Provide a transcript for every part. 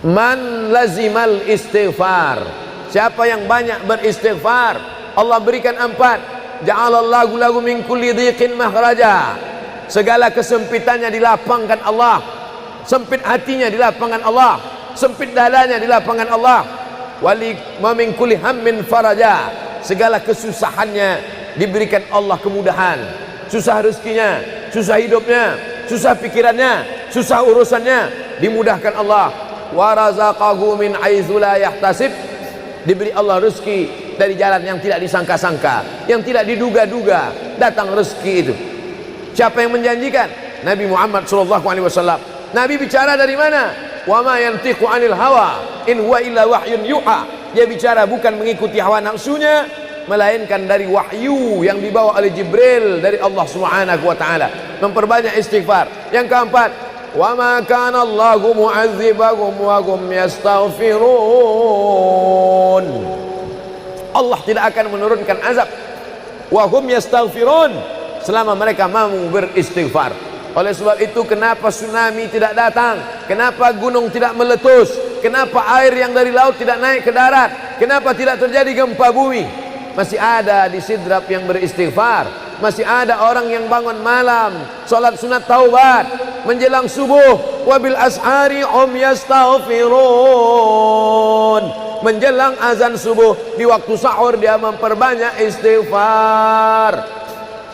Man lazimal istighfar, siapa yang banyak beristighfar, Allah berikan 4. Ja'alallahu lahu min kulli dhiqin makhraja, segala kesempitannya dilapangkan Allah, sempit hatinya dilapangkan Allah, sempit dadanya dilapangkan Allah. Wali wa min kulli hammin faraja, segala kesusahannya diberikan Allah kemudahan, susah rezekinya, susah hidupnya, susah pikirannya, susah urusannya dimudahkan Allah. Wa razaqahu min haitsu la yahtasib, diberi Allah rezeki dari jalan yang tidak disangka-sangka, yang tidak diduga-duga datang rezeki itu. Siapa yang menjanjikan? Nabi Muhammad SAW. Nabi bicara dari mana? Wa ma yantiqu 'anil hawa in huwa illa wahyun yuha. Dia bicara bukan mengikuti hawa nafsunya, melainkan dari wahyu yang dibawa oleh Jibril dari Allah Subhanahu wa taala. Memperbanyak istighfar. Yang keempat, wa ma kana Allahu mu'adzibahum wa hum yastaghfirun. Allah tidak akan menurunkan azab wa hum yastaghfirun selama mereka mampu beristighfar. Oleh sebab itu, kenapa tsunami tidak datang? Kenapa gunung tidak meletus? Kenapa air yang dari laut tidak naik ke darat? Kenapa tidak terjadi gempa bumi? Masih ada di Sidrap yang beristighfar. Masih ada orang yang bangun malam salat sunat taubat menjelang subuh. Wabil ashari yastaghfirun, menjelang azan subuh, di waktu sahur dia memperbanyak istighfar.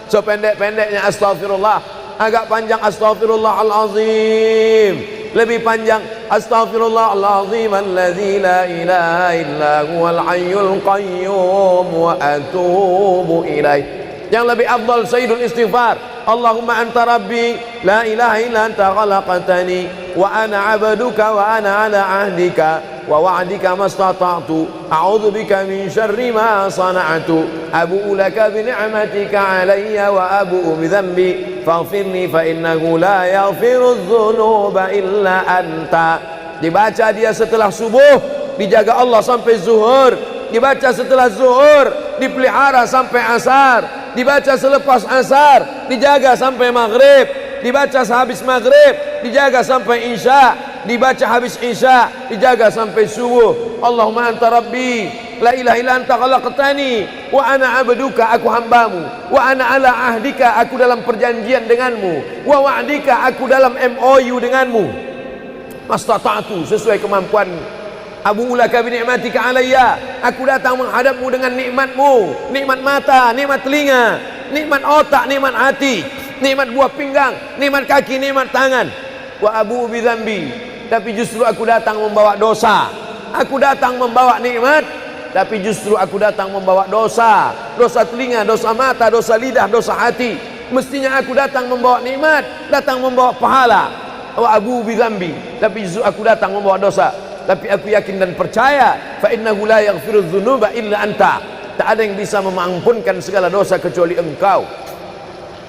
Sependek-pendeknya astaghfirullah, agak panjang astaghfirullahalazim, lebih panjang astaghfirullahalazim alladzi la ilaha illa huwal hayyul qayyum wa atubu ilaih. Yang lebih afdal sayyidul istighfar, Allahumma anta rabbi la ilaha illa anta khalaqtani wa ana 'abduka wa ana 'ala 'ahdika wa wa'dika mastata'tu a'udzu bika min syarri ma sana'tu abu'u laka bi ni'matika 'alayya wa abu'u bi dhanbi faghfirli fa innahu la yaghfiru dzunuba illa anta. Dibaca dia setelah subuh, dijaga Allah sampai zuhur. Dibaca setelah zuhur, dipelihara sampai asar. Dibaca selepas asar, dijaga sampai maghrib. Dibaca sehabis maghrib, dijaga sampai isya. Dibaca habis isya, dijaga sampai subuh. Allahumma anta rabbi la ilaha illa anta khalaqtani wa ana 'abduka, aku hambamu, wa ana 'ala ahdika, aku dalam perjanjian denganmu, wa wa'dika, aku dalam MOU denganmu, mastata'tu, sesuai kemampuanmu. Abu ulaka bi ni'matika alayya, aku datang menghadapmu dengan nikmatmu, nikmat mata, nikmat telinga, nikmat otak, nikmat hati, nikmat buah pinggang, nikmat kaki, nikmat tangan. Wa abu bi dzambi, tapi justru aku datang membawa dosa. Aku datang membawa nikmat, tapi justru aku datang membawa dosa. Dosa telinga, dosa mata, dosa lidah, dosa hati. Mestinya aku datang membawa nikmat, datang membawa pahala. Wa abu bi dzambi, tapi justru aku datang membawa dosa. Tapi aku yakin dan percaya, fa innahu la yaghfiru dzunuba illa anta, tak ada yang bisa mengampunkan segala dosa kecuali engkau.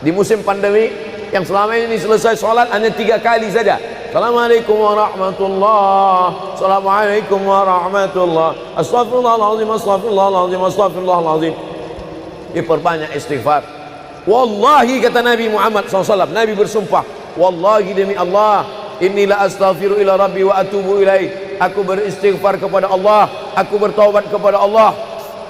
Di musim pandemi yang selama ini selesai sholat hanya 3 kali saja. Assalamualaikum warahmatullah, assalamualaikum warahmatullah, astaghfirullahaladzim, astaghfirullahaladzim, astaghfirullahaladzim. Diperbanyak istighfar. Wallahi, kata Nabi Muhammad SAW, Nabi bersumpah, wallahi demi Allah, inilah astaghfiru ila rabbi wa atubu ilaih, aku beristighfar kepada Allah, aku bertaubat kepada Allah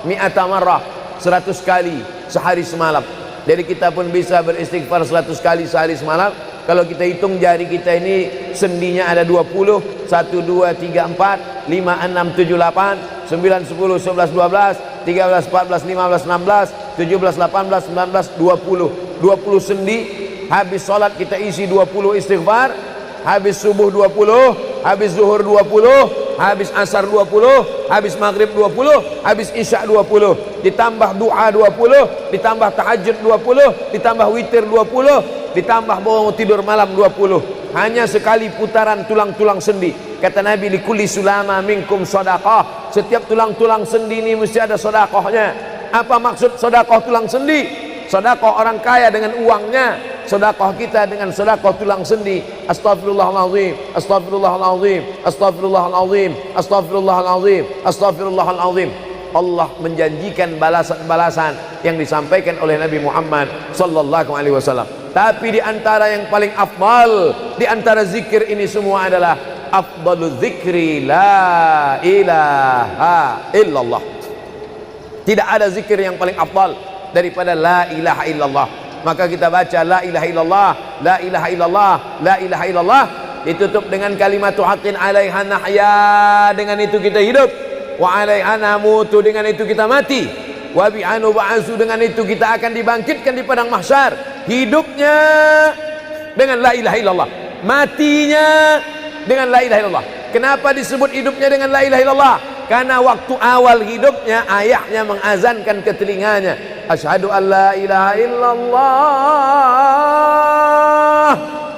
mi'ata marrah, 100 kali sehari semalam. Jadi kita pun bisa beristighfar 100 kali sehari semalam. Kalau kita hitung jari kita ini sendinya ada 20, 1, 2, 3, 4, 5, 6, 7, 8, 9, 10, 11, 12, 13, 14, 15, 16, 17, 18, 19, 20. 20 sendi. Habis sholat kita isi 20 istighfar, habis subuh 20, habis zuhur 20, habis asar 20, habis maghrib 20, habis isya 20, ditambah doa 20, ditambah tahajud 20, ditambah witir 20, ditambah bangun tidur malam 20. Hanya sekali putaran tulang-tulang sendi. Kata Nabi, likulli sulama minkum sedekah, setiap tulang-tulang sendi ini mesti ada sedekahnya. Apa maksud sedekah tulang sendi? Sedekah orang kaya dengan uangnya, sedekah kita dengan sedekah tulang sendi. Astaghfirullahalazim, astaghfirullahalazim, astaghfirullahalazim, astaghfirullahalazim, astaghfirullahalazim. Allah menjanjikan balasan-balasan yang disampaikan oleh Nabi Muhammad sallallahu alaihi wasallam. Tapi di antara yang paling afdal di antara zikir ini semua adalah afdalul zikri la ilaha illallah. Tidak ada zikir yang paling afdal daripada la ilaha illallah. Maka kita baca la ilaha illallah, la ilaha illallah, la ilaha illallah, ditutup dengan kalimatu haqqin 'alaiha nahya, dengan itu kita hidup, wa 'alaiha namutu, dengan itu kita mati, wa bi'anu ba'su, dengan itu kita akan dibangkitkan di padang mahsyar. Hidupnya dengan la ilaha illallah, matinya dengan la ilaha illallah. Kenapa disebut hidupnya dengan la ilaha illallah? Karena waktu awal hidupnya ayahnya mengazankan ke telinganya, asyhadu an la ilaha illallah.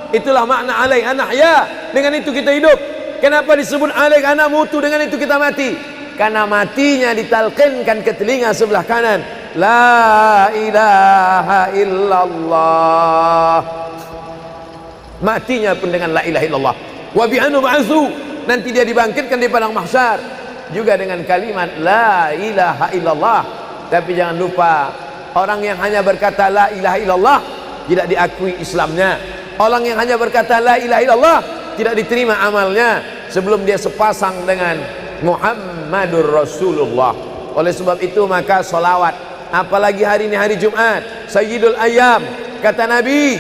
Itulah makna alaiha nahya, dengan itu kita hidup. Kenapa disebut alaiha namutu, dengan itu kita mati? Karena matinya ditalqinkan ke telinga sebelah kanan, la ilaha illallah. Matinya pun dengan la ilaha illallah. Wa bi'anu ba'su, nanti dia dibangkitkan di padang mahsyar juga dengan kalimat la ilaha illallah. Tapi jangan lupa, orang yang hanya berkata la ilaha illallah tidak diakui Islamnya. Orang yang hanya berkata la ilaha illallah tidak diterima amalnya sebelum dia sepasang dengan Muhammadur Rasulullah. Oleh sebab itu maka solawat, apalagi hari ini hari Jumat, Sayyidul Ayyam, kata Nabi,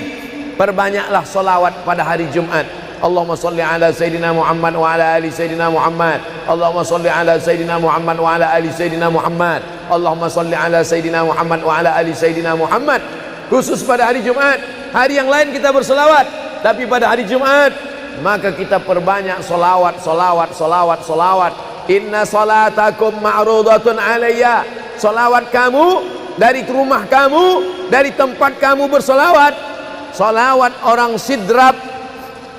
perbanyaklah solawat pada hari Jumat. Allahumma salli ala Sayyidina Muhammad wa ala ali Sayyidina Muhammad. Allahumma salli ala Sayyidina Muhammad wa ala ali Sayyidina Muhammad. Allahumma salli ala Sayyidina Muhammad wa ala ali Sayyidina Muhammad. Khusus pada hari Jumat. Hari yang lain kita berselawat, tapi pada hari Jumat maka kita perbanyak solawat, solawat, solawat, solawat. Inna salatakum ma'rudatun alayya. Solawat kamu dari rumah kamu, dari tempat kamu bersolawat. Solawat orang sidrap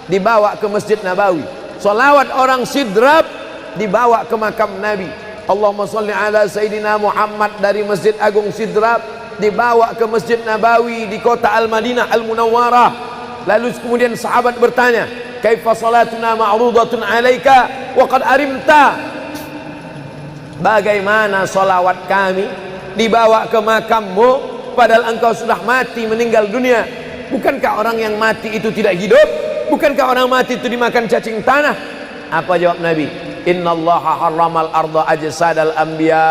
dibawa ke Masjid Nabawi. Salawat orang sidrap dibawa ke makam Nabi. Allahumma salli ala Sayyidina Muhammad dari Masjid Agung Sidrap dibawa ke Masjid Nabawi di kota Al-Madinah Al-Munawwarah. Lalu kemudian sahabat bertanya, kaifa salatuna ma'rudatun alaika wa qad arimta? Bagaimana salawat kami dibawa ke makammu padahal engkau sudah mati, meninggal dunia? Bukankah orang yang mati itu tidak hidup? Bukankah orang mati itu dimakan cacing tanah? Apa jawab Nabi? Innallaha harramal arda ajsadal anbiya.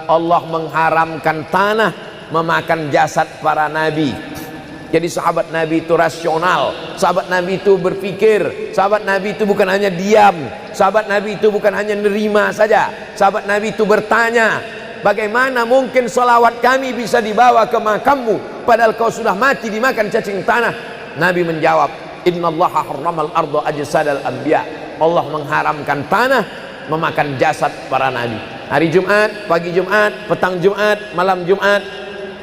Allah mengharamkan tanah memakan jasad para nabi. Jadi sahabat Nabi itu rasional. Sahabat Nabi itu berpikir. Sahabat Nabi itu bukan hanya diam. Sahabat Nabi itu bukan hanya nerima saja. Sahabat Nabi itu bertanya, bagaimana mungkin salawat kami bisa dibawa ke makammu padahal kau sudah mati dimakan cacing tanah? Nabi menjawab, innallaha harramal arda ajsadal anbiya. Allah mengharamkan tanah memakan jasad para nabi. Hari Jumat, pagi Jumat, petang Jumat, malam Jumat,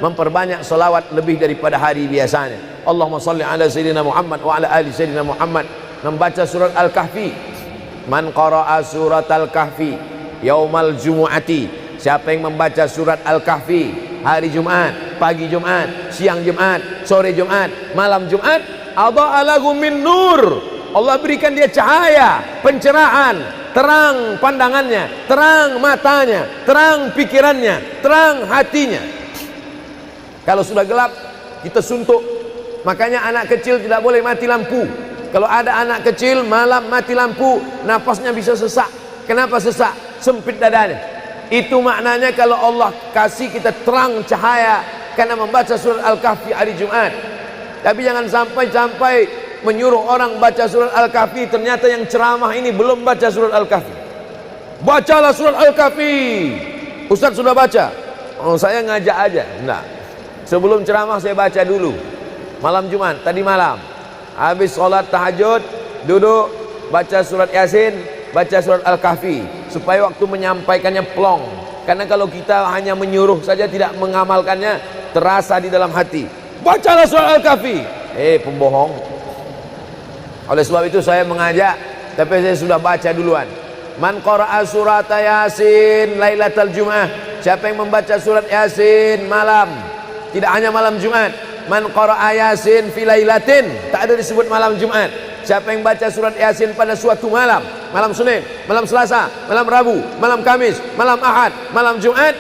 memperbanyak salawat lebih daripada hari biasanya. Allahumma salli ala Sayyidina Muhammad wa ala ali Sayyidina Muhammad. Membaca surat Al-Kahfi. Man qara'a surat Al-Kahfi yaumal jumu'ati. Siapa yang membaca surat Al-Kahfi hari Jumat, pagi Jumat, siang Jumat, sore Jumat, malam Jumat, adha'a lahu min nur. Allah berikan dia cahaya, pencerahan, terang pandangannya, terang matanya, terang pikirannya, terang hatinya. Kalau sudah gelap, kita suntuk. Makanya anak kecil tidak boleh mati lampu. Kalau ada anak kecil malam mati lampu, nafasnya bisa sesak. Kenapa sesak? Sempit dadanya. Itu maknanya kalau Allah kasih kita terang cahaya karena membaca surat Al-Kahfi hari Jumat. Tapi jangan sampai menyuruh orang baca surat Al-Kahfi, ternyata yang ceramah ini belum baca surat Al-Kahfi. Bacalah surat Al-Kahfi. Ustaz sudah baca? Oh, saya ngajak aja. Enggak. Sebelum ceramah saya baca dulu. Malam Jumat, tadi malam. Habis sholat tahajud, duduk, baca surat Yasin, baca surat Al-Kahfi. Supaya waktu menyampaikannya plong. Karena kalau kita hanya menyuruh saja tidak mengamalkannya, terasa di dalam hati. Bacalah surat Al-Kahfi. Pembohong. Oleh sebab itu saya mengajak, tapi saya sudah baca duluan. Man qara'a surat Yasin lailatal Jum'ah. Siapa yang membaca surat Yasin malam, tidak hanya malam Jumat. Man qara'a Yasin fi lailatin, tak ada disebut malam Jumat. Siapa yang baca surat Yasin pada suatu malam, malam Senin, malam Selasa, malam Rabu, malam Kamis, malam Ahad, malam Jumat,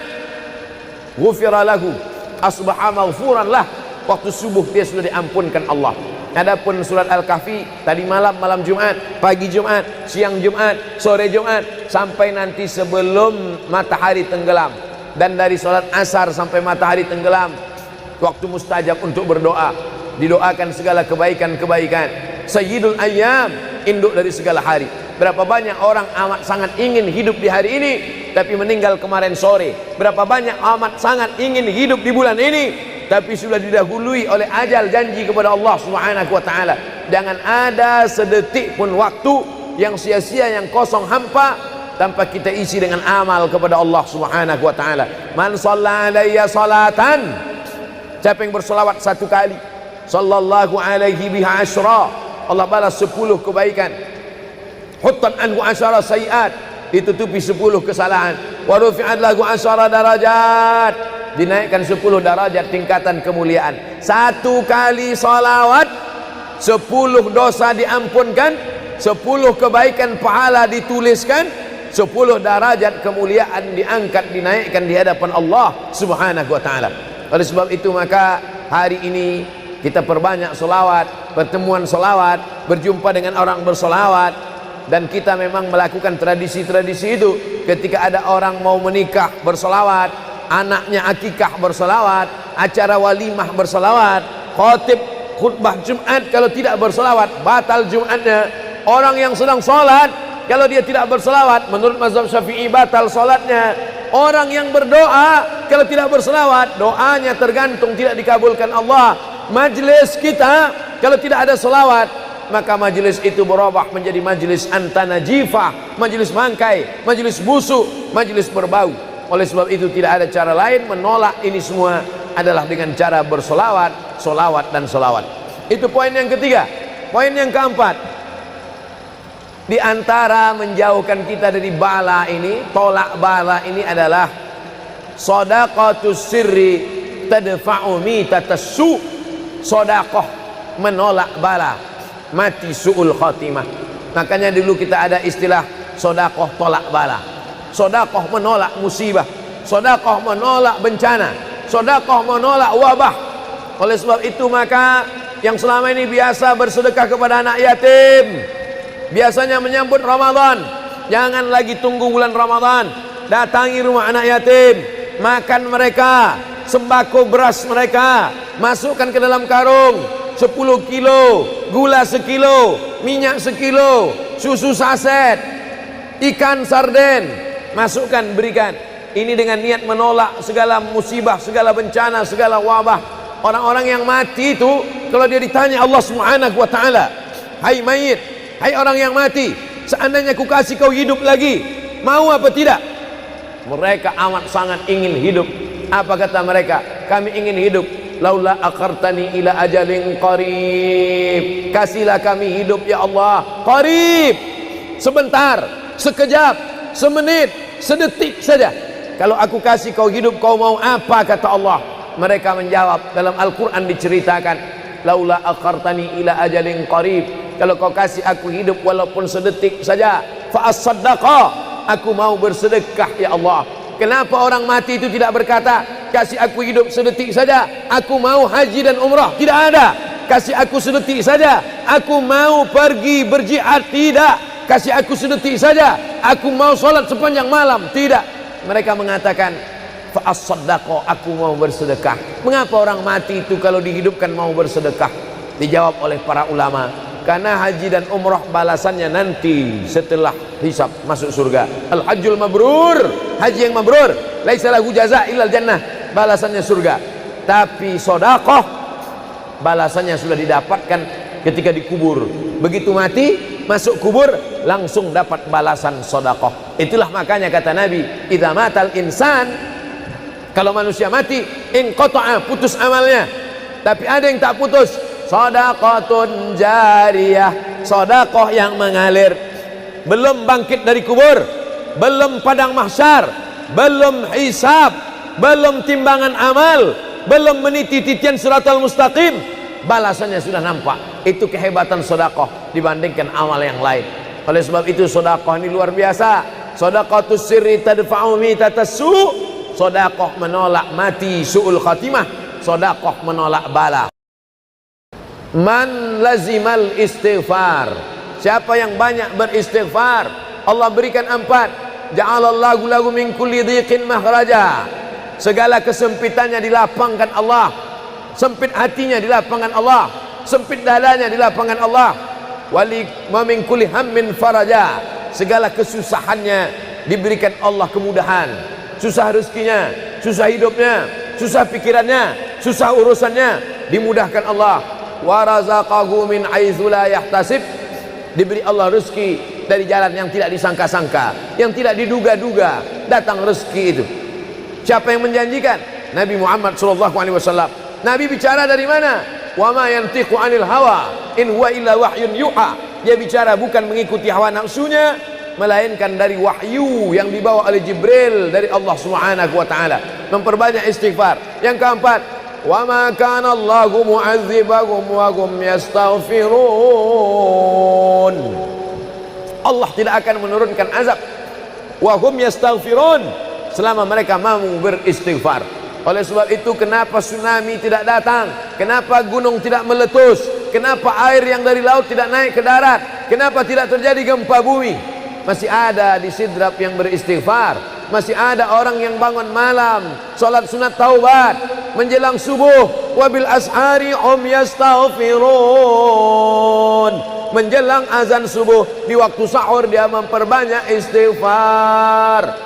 ghufira lahu, asbaha maghfuran lah. Waktu subuh dia sudah diampunkan Allah. Adapun surat Al-Kahfi tadi malam, malam Jumat, pagi Jumat, siang Jumat, sore Jumat, sampai nanti sebelum matahari tenggelam. Dan dari salat asar sampai matahari tenggelam, waktu mustajab untuk berdoa, didoakan segala kebaikan-kebaikan. Sayyidul Ayyam, induk dari segala hari. Berapa banyak orang amat sangat ingin hidup di hari ini, tapi meninggal kemarin sore. Berapa banyak amat sangat ingin hidup di bulan ini, tapi sudah didahului oleh ajal, janji kepada Allah Subhanahu wa taala. Jangan ada sedetik pun waktu yang sia-sia, yang kosong hampa, tanpa kita isi dengan amal kepada Allah Subhanahu wa taala. Man shalla alayya salatan, siapa yang bersolawat satu kali, sallallahu alaihi biha asyra, Allah balas 10 kebaikan. Huttan anhu asyara sayiat, ditutupi 10 kesalahan. Wa rufi'at lahu asyara darajat, dinaikkan 10 darajat tingkatan kemuliaan. Satu kali salawat 10 dosa diampunkan, 10 kebaikan pahala dituliskan, 10 derajat kemuliaan diangkat, dinaikkan di hadapan Allah Subhanahu wa taala. Oleh sebab itu maka hari ini kita perbanyak solawat, pertemuan solawat, berjumpa dengan orang bersolawat. Dan kita memang melakukan tradisi-tradisi itu. Ketika ada orang mau menikah bersolawat, anaknya akikah bersolawat, acara walimah bersolawat, khotib khutbah Jumat kalau tidak bersolawat batal Jumatnya. Orang yang sedang sholat kalau dia tidak bersolawat, menurut mazhab Syafi'i batal sholatnya. Orang yang berdoa kalau tidak bersolawat, doanya tergantung tidak dikabulkan Allah. Majlis kita kalau tidak ada selawat, maka majlis itu berubah menjadi majlis antanajifah, majlis mangkai, majlis busuk, majlis berbau. Oleh sebab itu tidak ada cara lain menolak ini semua adalah dengan cara bersolawat, solawat dan solawat. Itu poin yang ketiga. Poin yang keempat, di antara menjauhkan kita dari bala ini, tolak bala ini adalah shadaqatus sirri tadfa'u mitatas su'. Sodakoh menolak bala, mati su'ul khotimah. Makanya dulu kita ada istilah sodakoh tolak bala, sodakoh menolak musibah, sodakoh menolak bencana, sodakoh menolak wabah. Oleh sebab itu maka yang selama ini biasa bersedekah kepada anak yatim, biasanya menyambut Ramadan, jangan lagi tunggu bulan Ramadan, datangi rumah anak yatim, makan mereka, sembako beras mereka, masukkan ke dalam karung 10 kilo, gula sekilo, minyak sekilo, susu saset, ikan sarden, masukkan, berikan. Ini dengan niat menolak segala musibah, segala bencana, segala wabah. Orang-orang yang mati itu kalau dia ditanya Allah Subhanahu wa taala, hai mayit, hai orang yang mati, seandainya ku kasih kau hidup lagi, mau apa tidak? Mereka amat sangat ingin hidup. Apa kata mereka? Kami ingin hidup. Laula akhartani ila ajalin qarib, kasihlah kami hidup ya Allah qarib, sebentar, sekejap, semenit, sedetik saja. Kalau aku kasih kau hidup, kau mau apa? Kata Allah. Mereka menjawab, dalam Al-Quran diceritakan, laula akhartani ila ajalin qarib, kalau kau kasih aku hidup walaupun sedetik saja, fa as-saddaqa, aku mau bersedekah ya Allah. Kenapa orang mati itu tidak berkata, kasih aku hidup sedetik saja, aku mau haji dan umrah? Tidak ada. Kasih aku sedetik saja, aku mau pergi berjihad? Tidak. Kasih aku sedetik saja, aku mau sholat sepanjang malam? Tidak. Mereka mengatakan, fa'as-saddaqa, aku mau bersedekah. Mengapa orang mati itu kalau dihidupkan mau bersedekah? Dijawab oleh para ulama, karena haji dan umrah balasannya nanti setelah hisab masuk surga. Al-hajjul mabrur, haji yang mabrur, laisa lahu jaza illal jannah, balasannya surga. Tapi sedekah balasannya sudah didapatkan ketika dikubur. Begitu mati masuk kubur langsung dapat balasan sedekah. Itulah makanya kata Nabi, idza matal insan, kalau manusia mati, inqata'a, putus amalnya. Tapi ada yang tak putus, shadaqatun jariyah, sedekah yang mengalir. Belum bangkit dari kubur, belum padang mahsyar, belum hisab, belum timbangan amal, belum meniti titian siratal mustaqim, balasannya sudah nampak. Itu kehebatan sedekah dibandingkan amal yang lain. Oleh sebab itu sedekah ini luar biasa. Shadaqatus sirri tadfa'u mitatas su', sedekah menolak mati su'ul khatimah, sedekah menolak bala. Man lazimal istighfar, siapa yang banyak beristighfar, Allah berikan 4. Ja'alallahu lahu min kulli dhiqin makhraja, segala kesempitannya dilapangkan Allah, sempit hatinya dilapangkan Allah, sempit dadanya dilapangkan Allah. Wali wa min kulli hammin faraja, segala kesusahannya diberikan Allah kemudahan, susah rezekinya, susah hidupnya, susah pikirannya, susah urusannya dimudahkan Allah. Wa razaqahu min haitsu la yahtasib, diberi Allah rezeki dari jalan yang tidak disangka-sangka, yang tidak diduga-duga datang rezeki itu. Siapa yang menjanjikan? Nabi Muhammad SAW. Nabi bicara dari mana? Wa ma yantiqu 'anil hawa in huwa illa wahyun yuha, dia bicara bukan mengikuti hawa nafsunya, melainkan dari wahyu yang dibawa oleh Jibril dari Allah Subhanahu wa taala. Memperbanyak istighfar. Yang keempat, wa ma kana Allahu mu'adzibahum wa hum yastaghfirun, Allah tidak akan menurunkan azab wa hum yastaghfirun selama mereka mau beristighfar. Oleh sebab itu, kenapa tsunami tidak datang, kenapa gunung tidak meletus, kenapa air yang dari laut tidak naik ke darat, kenapa tidak terjadi gempa bumi? Masih ada di Sidrap yang beristighfar, masih ada orang yang bangun malam salat sunat taubat menjelang subuh, wabil ashari yastaghfirun, menjelang azan subuh di waktu sahur dia memperbanyak istighfar.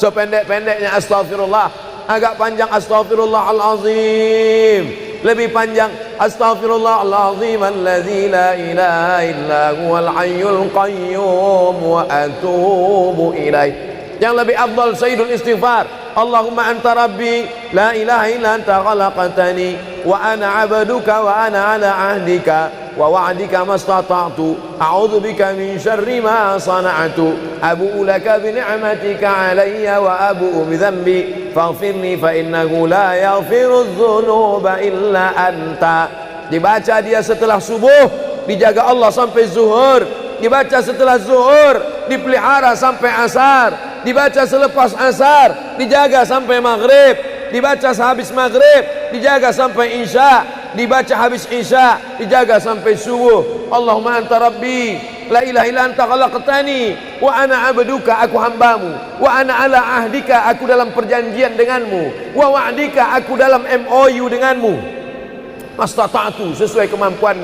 Sependek-pendeknya astaghfirullah, agak panjang astaghfirullahalazim, lebih panjang astaghfirullahalazim alladzi la ilaha illa huwal hayyul qayyum wa atubu ilaih. Yang lebih afdal sayyidul istighfar, Allahumma anta rabbi la ilaha illa anta khalaqtani wa ana 'abduka wa ana 'ala 'ahdika wa wa'dika mastata'tu a'udzu bika min syarri ma sana'tu abu'u laka bi ni'matika 'alayya wa abu'u bi dhanbi faghfirli fa innahu la yaghfiru dzunuba illa anta. Dibaca dia setelah subuh, dijaga Allah sampai zuhur, dibaca setelah zuhur, dipelihara sampai asar, dibaca selepas asar, dijaga sampai maghrib, dibaca sehabis maghrib, dijaga sampai isya, dibaca habis isya, dijaga sampai subuh. Allahumma anta rabbi la ilaha illa anta khalaqtani wa ana 'abduka, aku hambamu, wa ana 'ala ahdika, aku dalam perjanjian denganmu, wa wa'dika, aku dalam MOU denganmu, mastata'tu, sesuai kemampuan.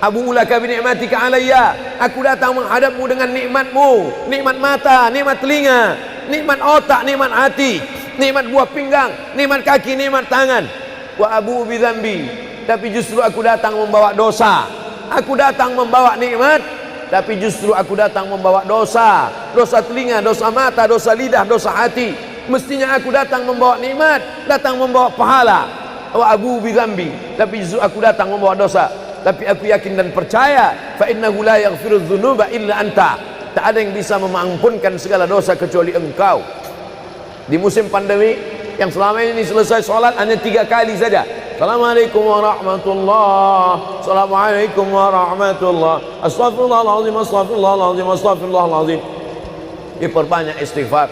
Abu ulaka bi ni'matika alayya, aku datang menghadapmu dengan nikmatmu, nikmat mata, nikmat telinga, nikmat otak, nikmat hati, nikmat buah pinggang, nikmat kaki, nikmat tangan. Wa abu bi dzambi, tapi justru aku datang membawa dosa. Aku datang membawa nikmat, tapi justru aku datang membawa dosa. Dosa telinga, dosa mata, dosa lidah, dosa hati. Mestinya aku datang membawa nikmat, datang membawa pahala. Wa abu bi dzambi, tapi justru aku datang membawa dosa. Tapi aku yakin dan percaya, fa innahu la yaghfiru dzunuba illa anta, tak ada yang bisa mengampunkan segala dosa kecuali engkau. Di musim pandemi yang selama ini selesai sholat hanya 3 kali saja. Assalamualaikum warahmatullahi, Assalamualaikum warahmatullahi, Astaghfirullahaladzim, Astaghfirullahaladzim, Astaghfirullahaladzim. Diperbanyak istighfar.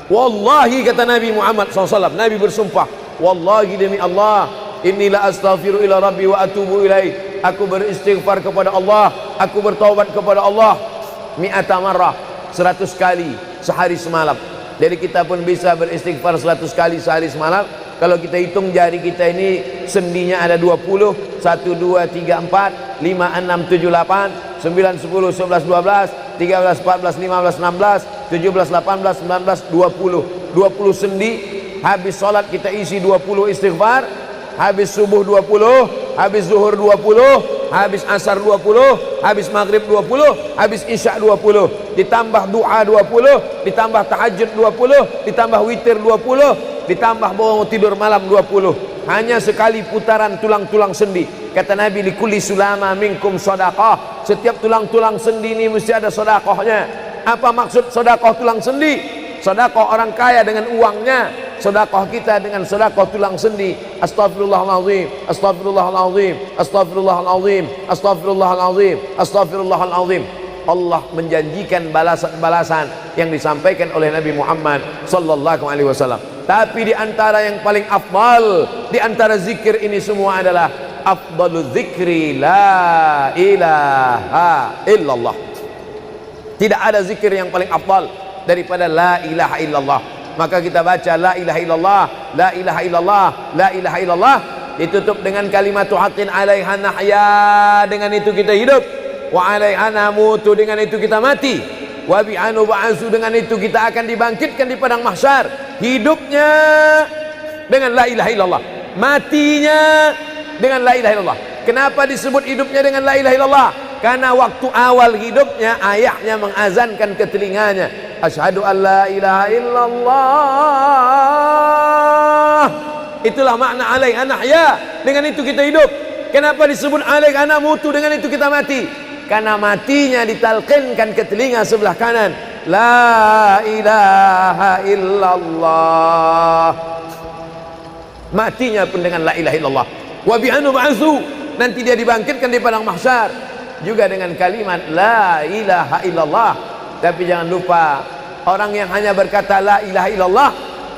Wallahi, kata Nabi Muhammad SAW, Nabi bersumpah, wallahi demi Allah, inilah astaghfiru ila rabbi wa atubu ilaih, aku beristighfar kepada Allah, aku bertaubat kepada Allah mi'ata marrah, 100 kali sehari semalam. Jadi kita pun bisa beristighfar 100 kali sehari semalam. Kalau kita hitung jari kita ini sendinya ada 20, 1, 2, 3, 4, 5, 6, 7, 8, 9, 10, 11, 12, 13, 14, 15, 16, 17, 18, 19, 20 sendi. Habis sholat kita isi 20 istighfar, habis subuh 20, habis zuhur 20, habis asar 20, habis maghrib 20, habis isya 20, ditambah doa 20, ditambah tahajud 20, ditambah witir 20, ditambah bangun tidur malam 20. Hanya sekali putaran tulang-tulang sendi. Kata Nabi, likulli sulama minkum sedekah, setiap tulang-tulang sendi ini mesti ada sedekahnya. Apa maksud sedekah tulang sendi? Sedekah orang kaya dengan uangnya, sedekah kita dengan sedekah tulang sendi. Astaghfirullahalazim, astaghfirullahalazim, astaghfirullahalazim, astaghfirullahalazim, astaghfirullahalazim. Allah menjanjikan balasan-balasan yang disampaikan oleh Nabi Muhammad sallallahu alaihi wasallam. Tapi di antara yang paling afdal di antara zikir ini semua adalah afdalu dzikri la ilaha illallah. Tidak ada zikir yang paling afdal daripada la ilaha illallah. Maka kita baca la ilaha illallah, la ilaha illallah, la ilaha illallah, ditutup dengan kalimatu haqqin 'alaiha nahya, dengan itu kita hidup, wa 'alaiha namutu, dengan itu kita mati, wa bi'anu ba'su, dengan itu kita akan dibangkitkan di padang mahsyar. Hidupnya dengan la ilaha illallah, matinya dengan la ilaha illallah. Kenapa disebut hidupnya dengan la ilaha illallah? Karena waktu awal hidupnya ayahnya mengazankan ke telinganya, asyhadu an la ilaha illallah. Itulah makna alaiha nahya, dengan itu kita hidup. Kenapa disebut alaiha namutu, dengan itu kita mati? Karena matinya ditalqinkan ke telinga sebelah kanan, la ilaha illallah. Matinya pun dengan la ilaha illallah. Wa bi'anu ba'su, nanti dia dibangkitkan di padang mahsyar juga dengan kalimat la ilaha illallah. Tapi jangan lupa, orang yang hanya berkata la ilaha illallah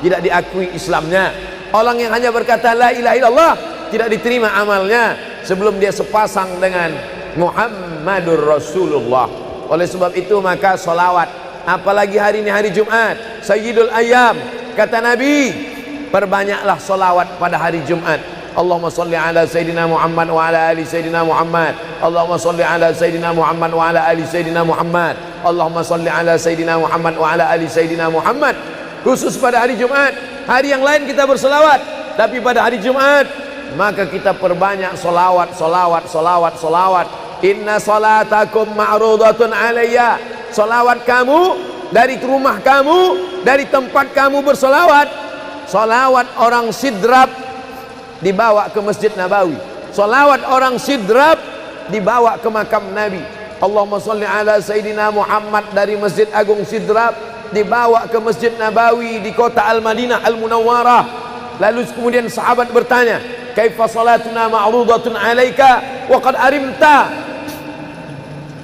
tidak diakui Islamnya. Orang yang hanya berkata la ilaha illallah tidak diterima amalnya sebelum dia sepasang dengan Muhammadur Rasulullah. Oleh sebab itu maka solawat, apalagi hari ini hari Jumat, Sayyidul Ayyam, kata Nabi, perbanyaklah solawat pada hari Jumat. Allahumma salli ala Sayyidina Muhammad wa ala ali Sayyidina Muhammad. Allahumma salli ala Sayyidina Muhammad wa ala ali Sayyidina Muhammad. Allahumma salli ala Sayyidina Muhammad wa ala ali Sayyidina Muhammad. Khusus pada hari Jumat. Hari yang lain kita berselawat, tapi pada hari Jumat maka kita perbanyak solawat, solawat, solawat, solawat. Inna salatakum ma'rudatun alayya. Solawat kamu dari rumah kamu, dari tempat kamu bersolawat. Solawat orang sidrap dibawa ke Masjid Nabawi. Salawat orang sidrap dibawa ke makam Nabi. Allahumma salli ala Sayyidina Muhammad dari Masjid Agung Sidrap dibawa ke Masjid Nabawi di kota Al-Madinah Al-Munawwarah. Lalu kemudian sahabat bertanya, kaifa salatuna ma'rudatun alaika wa qad arimta?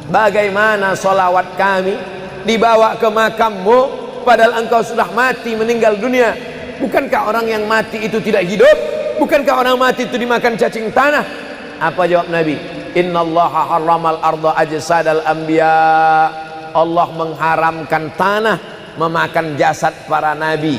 Bagaimana salawat kami dibawa ke makammu padahal engkau sudah mati, meninggal dunia? Bukankah orang yang mati itu tidak hidup? Bukankah orang mati itu dimakan cacing tanah? Apa jawab Nabi? Innallaha harramal arda ajsadal anbiya. Allah mengharamkan tanah memakan jasad para nabi.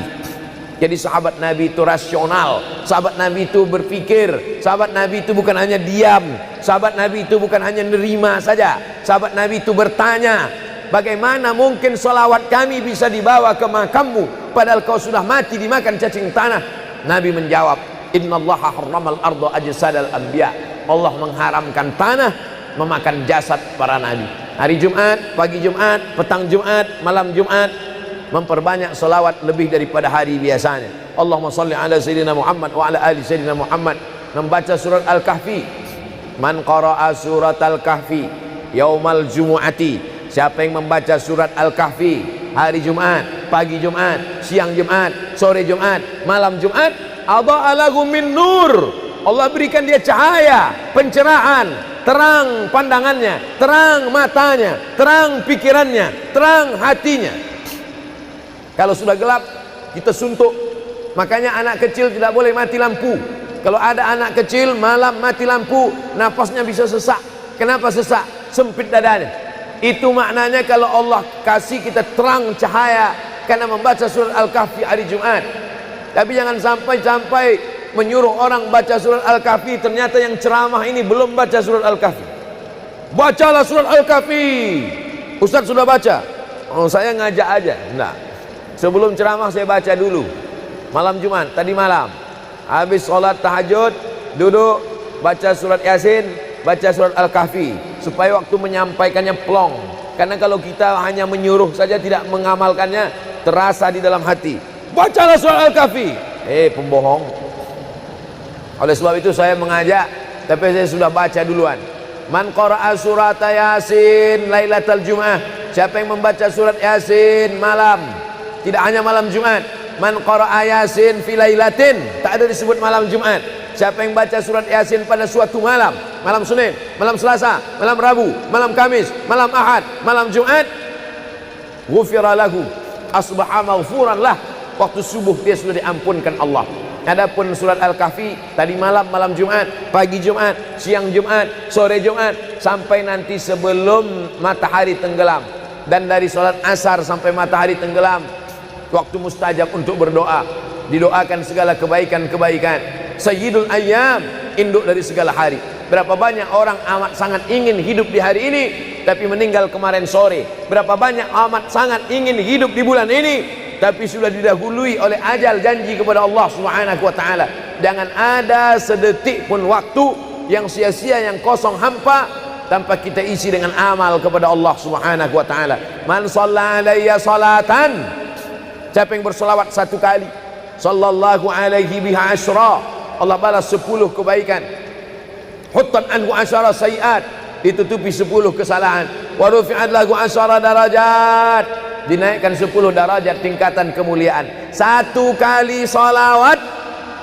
Jadi sahabat Nabi itu rasional. Sahabat Nabi itu berpikir. Sahabat Nabi itu bukan hanya diam. Sahabat Nabi itu bukan hanya nerima saja. Sahabat Nabi itu bertanya, bagaimana mungkin salawat kami bisa dibawa ke makammu padahal kau sudah mati dimakan cacing tanah? Nabi menjawab, innallaha harramal arda ajsadal anbiya. Allah mengharamkan tanah memakan jasad para nabi. Hari Jumat, pagi Jumat, petang Jumat, malam Jumat, memperbanyak salawat lebih daripada hari biasanya. Allahumma salli ala Sayyidina Muhammad wa ala ali Sayyidina Muhammad. Membaca surat Al-Kahfi. Man qara'a surat Al-Kahfi yaumal jumu'ati. Siapa yang membaca surat Al-Kahfi hari Jumat, pagi Jumat, siang Jumat, sore Jumat, malam Jumat, adha'a lahu min nur. Allah berikan dia cahaya, pencerahan, terang pandangannya, terang matanya, terang pikirannya, terang hatinya. Kalau sudah gelap, kita suntuk. Makanya anak kecil tidak boleh mati lampu. Kalau ada anak kecil malam mati lampu, nafasnya bisa sesak. Kenapa sesak? Sempit dadanya. Itu maknanya kalau Allah kasih kita terang cahaya karena membaca surat Al-Kahfi hari Jumat. Tapi jangan sampai menyuruh orang baca surat Al-Kahfi, ternyata yang ceramah ini belum baca surat Al-Kahfi. Bacalah surat Al-Kahfi. Ustaz sudah baca? Oh, saya ngajak aja. Enggak. Sebelum ceramah saya baca dulu. Malam Jumat, tadi malam. Habis sholat tahajud, duduk, baca surat Yasin, baca surat Al-Kahfi. Supaya waktu menyampaikannya plong. Karena kalau kita hanya menyuruh saja tidak mengamalkannya, terasa di dalam hati. Bacalah surat Al-Kahfi. Pembohong. Oleh sebab itu saya mengajak, tapi saya sudah baca duluan. Man qara'a surat Yasin lailatal Jum'ah. Siapa yang membaca surat Yasin malam, tidak hanya malam Jumat. Man qara'a Yasin fi lailatin, tak ada disebut malam Jumat. Siapa yang baca surat Yasin pada suatu malam, malam Senin, malam Selasa, malam Rabu, malam Kamis, malam Ahad, malam Jumat, ghufira lahu, asbaha maghfuran lah. Waktu subuh dia sudah diampunkan Allah. Adapun surat Al-Kahfi tadi malam, malam Jumat, pagi Jumat, siang Jumat, sore Jumat, sampai nanti sebelum matahari tenggelam. Dan dari salat asar sampai matahari tenggelam, waktu mustajab untuk berdoa, didoakan segala kebaikan-kebaikan. Sayyidul Ayyam, induk dari segala hari. Berapa banyak orang amat sangat ingin hidup di hari ini, tapi meninggal kemarin sore. Berapa banyak amat sangat ingin hidup di bulan ini, tapi sudah didahului oleh ajal, janji kepada Allah Subhanahu wa taala. Jangan ada sedetik pun waktu yang sia-sia, yang kosong hampa, tanpa kita isi dengan amal kepada Allah Subhanahu wa taala. Man shalla alayya salatan, siapa yang bersolawat satu kali, sallallahu alaihi biha asyra, Allah balas 10 kebaikan. Huttan anhu asyara sayiat, ditutupi 10 kesalahan. Wa rufi'at lahu asyara darajat, dinaikkan 10 darajat tingkatan kemuliaan. Satu kali salawat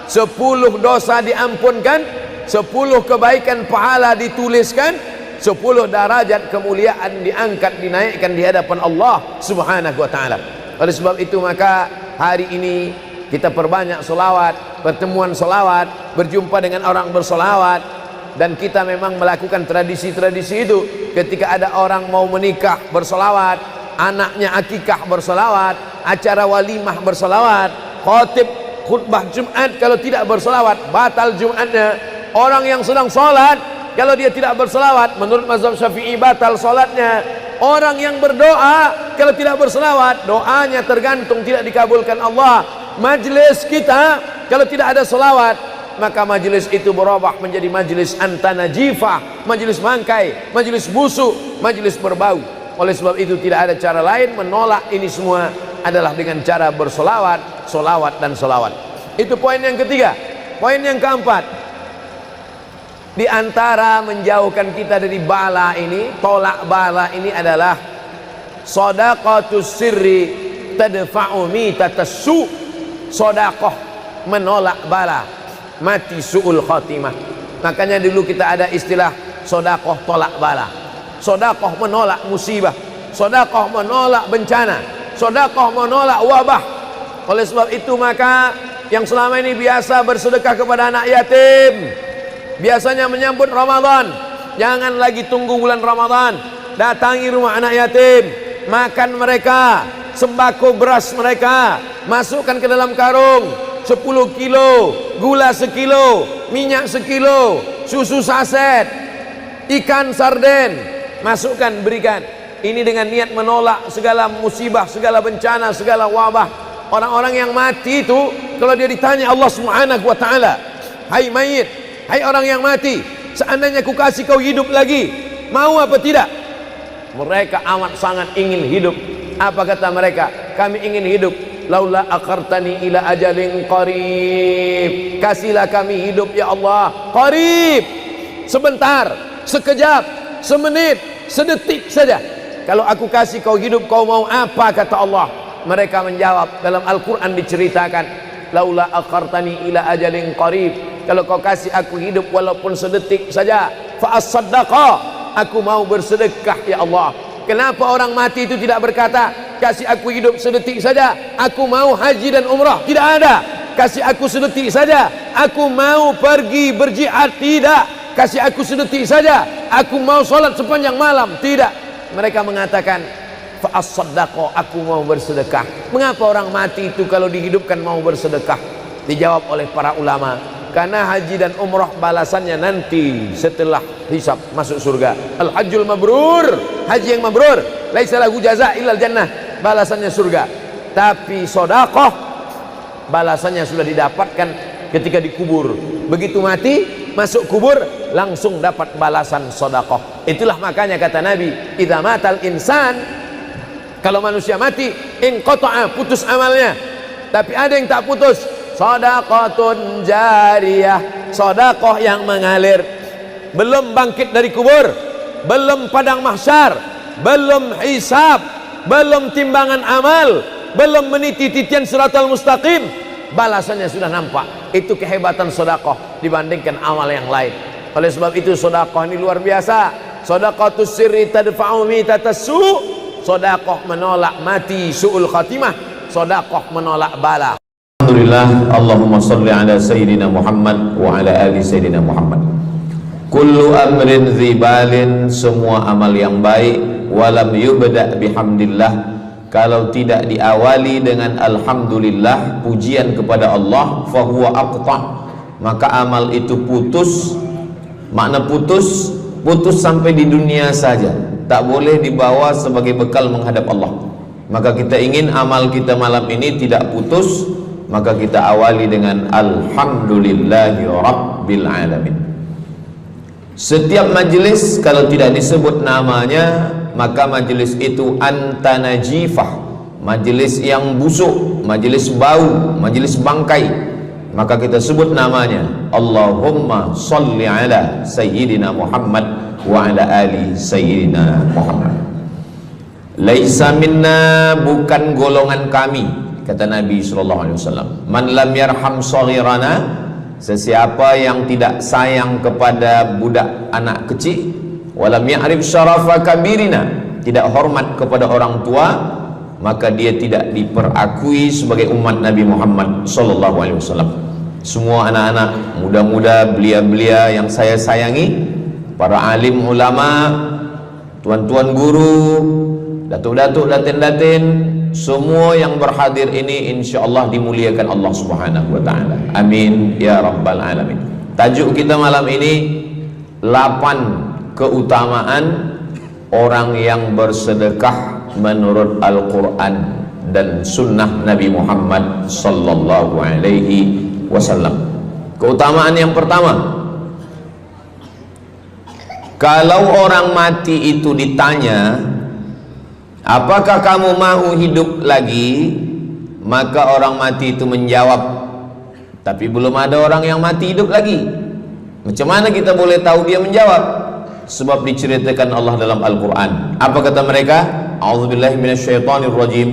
10 dosa diampunkan, 10 kebaikan pahala dituliskan, 10 derajat kemuliaan diangkat, dinaikkan di hadapan Allah Subhanahu wa taala. Oleh sebab itu maka hari ini kita perbanyak solawat, pertemuan solawat, berjumpa dengan orang bersolawat. Dan kita memang melakukan tradisi-tradisi itu. Ketika ada orang mau menikah bersolawat, anaknya akikah bersolawat, acara walimah bersolawat, khotib khutbah Jumat kalau tidak bersolawat batal Jumatnya. Orang yang sedang sholat kalau dia tidak bersolawat, menurut mazhab Syafi'i batal sholatnya. Orang yang berdoa kalau tidak bersolawat, doanya tergantung tidak dikabulkan Allah. Majlis kita kalau tidak ada solawat, maka majlis itu berubah menjadi majlis antanajifah, majlis mangkai, majlis busuk, majlis berbau. Oleh sebab itu tidak ada cara lain menolak ini semua adalah dengan cara bersolawat, solawat dan solawat. Itu poin yang ketiga. Poin yang keempat, di antara menjauhkan kita dari bala ini, tolak bala ini adalah shadaqatus sirri tadfa'u mitatas su'. Sodakoh menolak bala, mati su'ul khotimah. Makanya dulu kita ada istilah sodakoh tolak bala, sodakoh menolak musibah, sodakoh menolak bencana, sodakoh menolak wabah. Oleh sebab itu maka yang selama ini biasa bersedekah kepada anak yatim, biasanya menyambut Ramadan, jangan lagi tunggu bulan Ramadan, datangi rumah anak yatim, makan mereka, sembako beras mereka, masukkan ke dalam karung 10 kilo, gula sekilo, minyak sekilo, susu saset, ikan sarden, masukkan, berikan. Ini dengan niat menolak segala musibah, segala bencana, segala wabah. Orang-orang yang mati itu kalau dia ditanya Allah Subhanahu wa taala, hai mayit, hai orang yang mati, seandainya ku kasih kau hidup lagi, mau apa tidak? Mereka amat sangat ingin hidup. Apa kata mereka? Kami ingin hidup. Laula akhartani ila ajalin qarib, kasihlah kami hidup ya Allah qarib, sebentar, sekejap, semenit, sedetik saja. Kalau aku kasih kau hidup, kau mau apa? Kata Allah. Mereka menjawab, dalam Al-Quran diceritakan, laula akhartani ila ajalin qarib, kalau kau kasih aku hidup walaupun sedetik saja, fa as-saddaqa, aku mau bersedekah ya Allah. Kenapa orang mati itu tidak berkata, kasih aku hidup sedetik saja, aku mau haji dan umrah? Tidak ada. Kasih aku sedetik saja, aku mau pergi berjihad? Tidak. Kasih aku sedetik saja, aku mau sholat sepanjang malam? Tidak. Mereka mengatakan, fa'as-saddaqa, aku mau bersedekah. Mengapa orang mati itu kalau dihidupkan mau bersedekah? Dijawab oleh para ulama, karena haji dan umrah balasannya nanti setelah hisab masuk surga. Al-hajjul mabrur, haji yang mabrur, laisa lahu jaza illal jannah, balasannya surga. Tapi sedekah balasannya sudah didapatkan ketika dikubur. Begitu mati masuk kubur langsung dapat balasan sedekah. Itulah makanya kata Nabi, idza matal insan, kalau manusia mati, inqata'a, putus amalnya. Tapi ada yang tak putus, shadaqatun jariyah, sedekah yang mengalir. Belum bangkit dari kubur, belum padang mahsyar, belum hisab, belum timbangan amal, belum meniti titian siratal mustaqim, balasannya sudah nampak. Itu kehebatan sedekah dibandingkan amal yang lain. Oleh sebab itu sedekah ini luar biasa. Shadaqatus sirri tadfa'u mitatas su', sedekah menolak mati su'ul khatimah, sedekah menolak bala. Alhamdulillah, Allahumma salli ala Sayyidina Muhammad wa ala ali Sayyidina Muhammad. Kullu amrin zibalin, semua amal yang baik, walam yubda' bihamdillah, kalau tidak diawali dengan alhamdulillah, pujian kepada Allah, fahuwa aqta', maka amal itu putus. Makna putus, putus sampai di dunia saja, tak boleh dibawa sebagai bekal menghadap Allah. Maka kita ingin amal kita malam ini tidak putus, maka kita awali dengan alhamdulillahi rabbil alamin. Setiap majelis kalau tidak disebut namanya, maka majelis itu antanajifah, majelis yang busuk, majelis bau, majelis bangkai. Maka kita sebut namanya, Allahumma salli ala Sayyidina Muhammad wa ala ali Sayyidina Muhammad. Laisa minna, bukan golongan kami, kata Nabi SAW. Man lam yarham saghirana, sesiapa yang tidak sayang kepada budak anak kecil, walam ya'rif syarafa kabirina, tidak hormat kepada orang tua, maka dia tidak diperakui sebagai umat Nabi Muhammad SAW. Semua anak-anak muda-muda, belia-belia yang saya sayangi, para alim ulama, tuan-tuan guru, datuk-datuk, datin-datin, semua yang berhadir ini insyaallah dimuliakan Allah Subhanahu wa taala. Amin ya rabbal alamin. Tajuk kita malam ini 8 keutamaan orang yang bersedekah menurut Al-Qur'an dan sunnah Nabi Muhammad sallallahu alaihi wasallam. Keutamaan yang pertama, kalau orang mati itu ditanya, apakah kamu mau hidup lagi? Maka orang mati itu menjawab, tapi belum ada orang yang mati hidup lagi. Macam mana kita boleh tahu dia menjawab? Sebab diceritakan Allah dalam Al-Quran. Apa kata mereka? A'udzubillahi minasyaitonirrajim.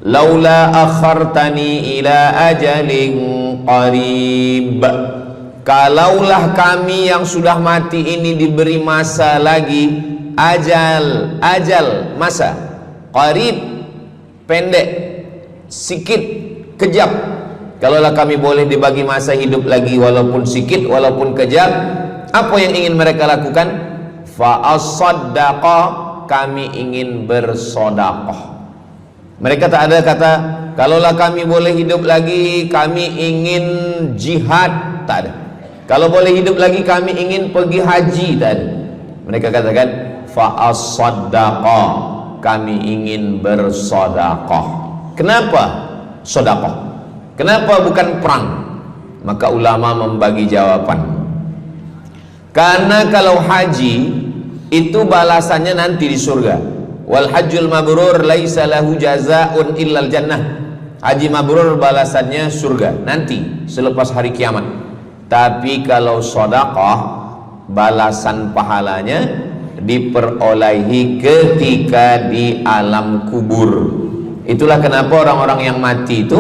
Laula akhartani ila ajalin qarib, kalaulah kami yang sudah mati ini diberi masa lagi, ajal masa, qarib pendek, sikit, kejap. Kalaulah kami boleh dibagi masa hidup lagi walaupun sikit, walaupun kejap, apa yang ingin mereka lakukan? Fa as-saddaqa, kami ingin bersodaqah. Mereka tak ada kata, kalaulah kami boleh hidup lagi, kami ingin jihad, tak ada. Kalau boleh hidup lagi, kami ingin pergi haji, tak ada. Mereka katakan, fa as-saddaqa, kami ingin bersodaqah. Kenapa sodaqah? Kenapa bukan perang? Maka ulama membagi jawaban. Karena kalau haji itu balasannya nanti di surga. Wal hajjul mabrur laisa lahu jazaa'un illal jannah. Haji mabrur balasannya surga nanti selepas hari kiamat. Tapi kalau sedekah, balasan pahalanya diperolehi ketika di alam kubur. Itulah kenapa orang-orang yang mati itu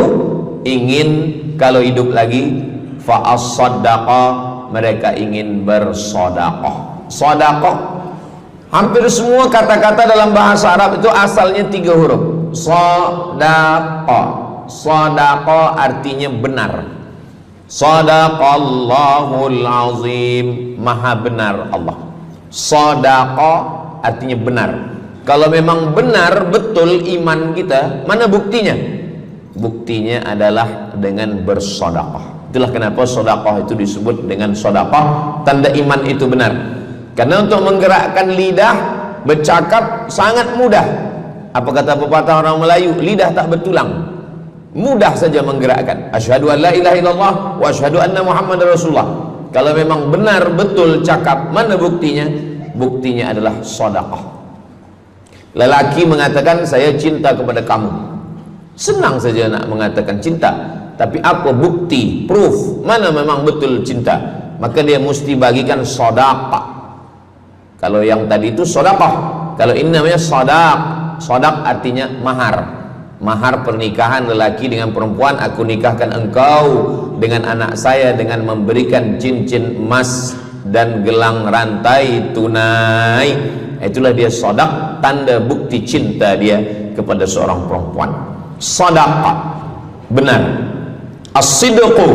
ingin kalau hidup lagi, fa as-sadaqah, mereka ingin bersedekah. Sedekah, hampir semua kata-kata dalam bahasa Arab itu asalnya 3 huruf. Sadaqah. Sadaqah artinya benar. Sadaqallahul azim, maha benar Allah. Sadaqah artinya benar. Kalau memang benar betul iman kita, mana buktinya? Buktinya adalah dengan bersedekah. Itulah kenapa sedekah itu disebut dengan sedekah, tanda iman itu benar. Karena untuk menggerakkan lidah bercakap sangat mudah. Apa kata pepatah orang Melayu? Lidah tak bertulang, mudah saja menggerakkan. Asyhadu an la ilaha illallah wa asyhadu anna Muhammadar Rasulullah. Kalau memang benar betul cakap, mana buktinya? Buktinya adalah sedekah. Lelaki mengatakan saya cinta kepada kamu, senang saja nak mengatakan cinta, tapi apa bukti, proof, mana memang betul cinta? Maka dia mesti bagikan sedekah. Kalau yang tadi itu sedekah, kalau ini namanya sadaq. Sadaq artinya mahar. Mahar pernikahan lelaki dengan perempuan, aku nikahkan engkau dengan anak saya dengan memberikan cincin emas dan gelang rantai tunai. Itulah dia sadaq, tanda bukti cinta dia kepada seorang perempuan. Sadaqah, benar. As-sidqu,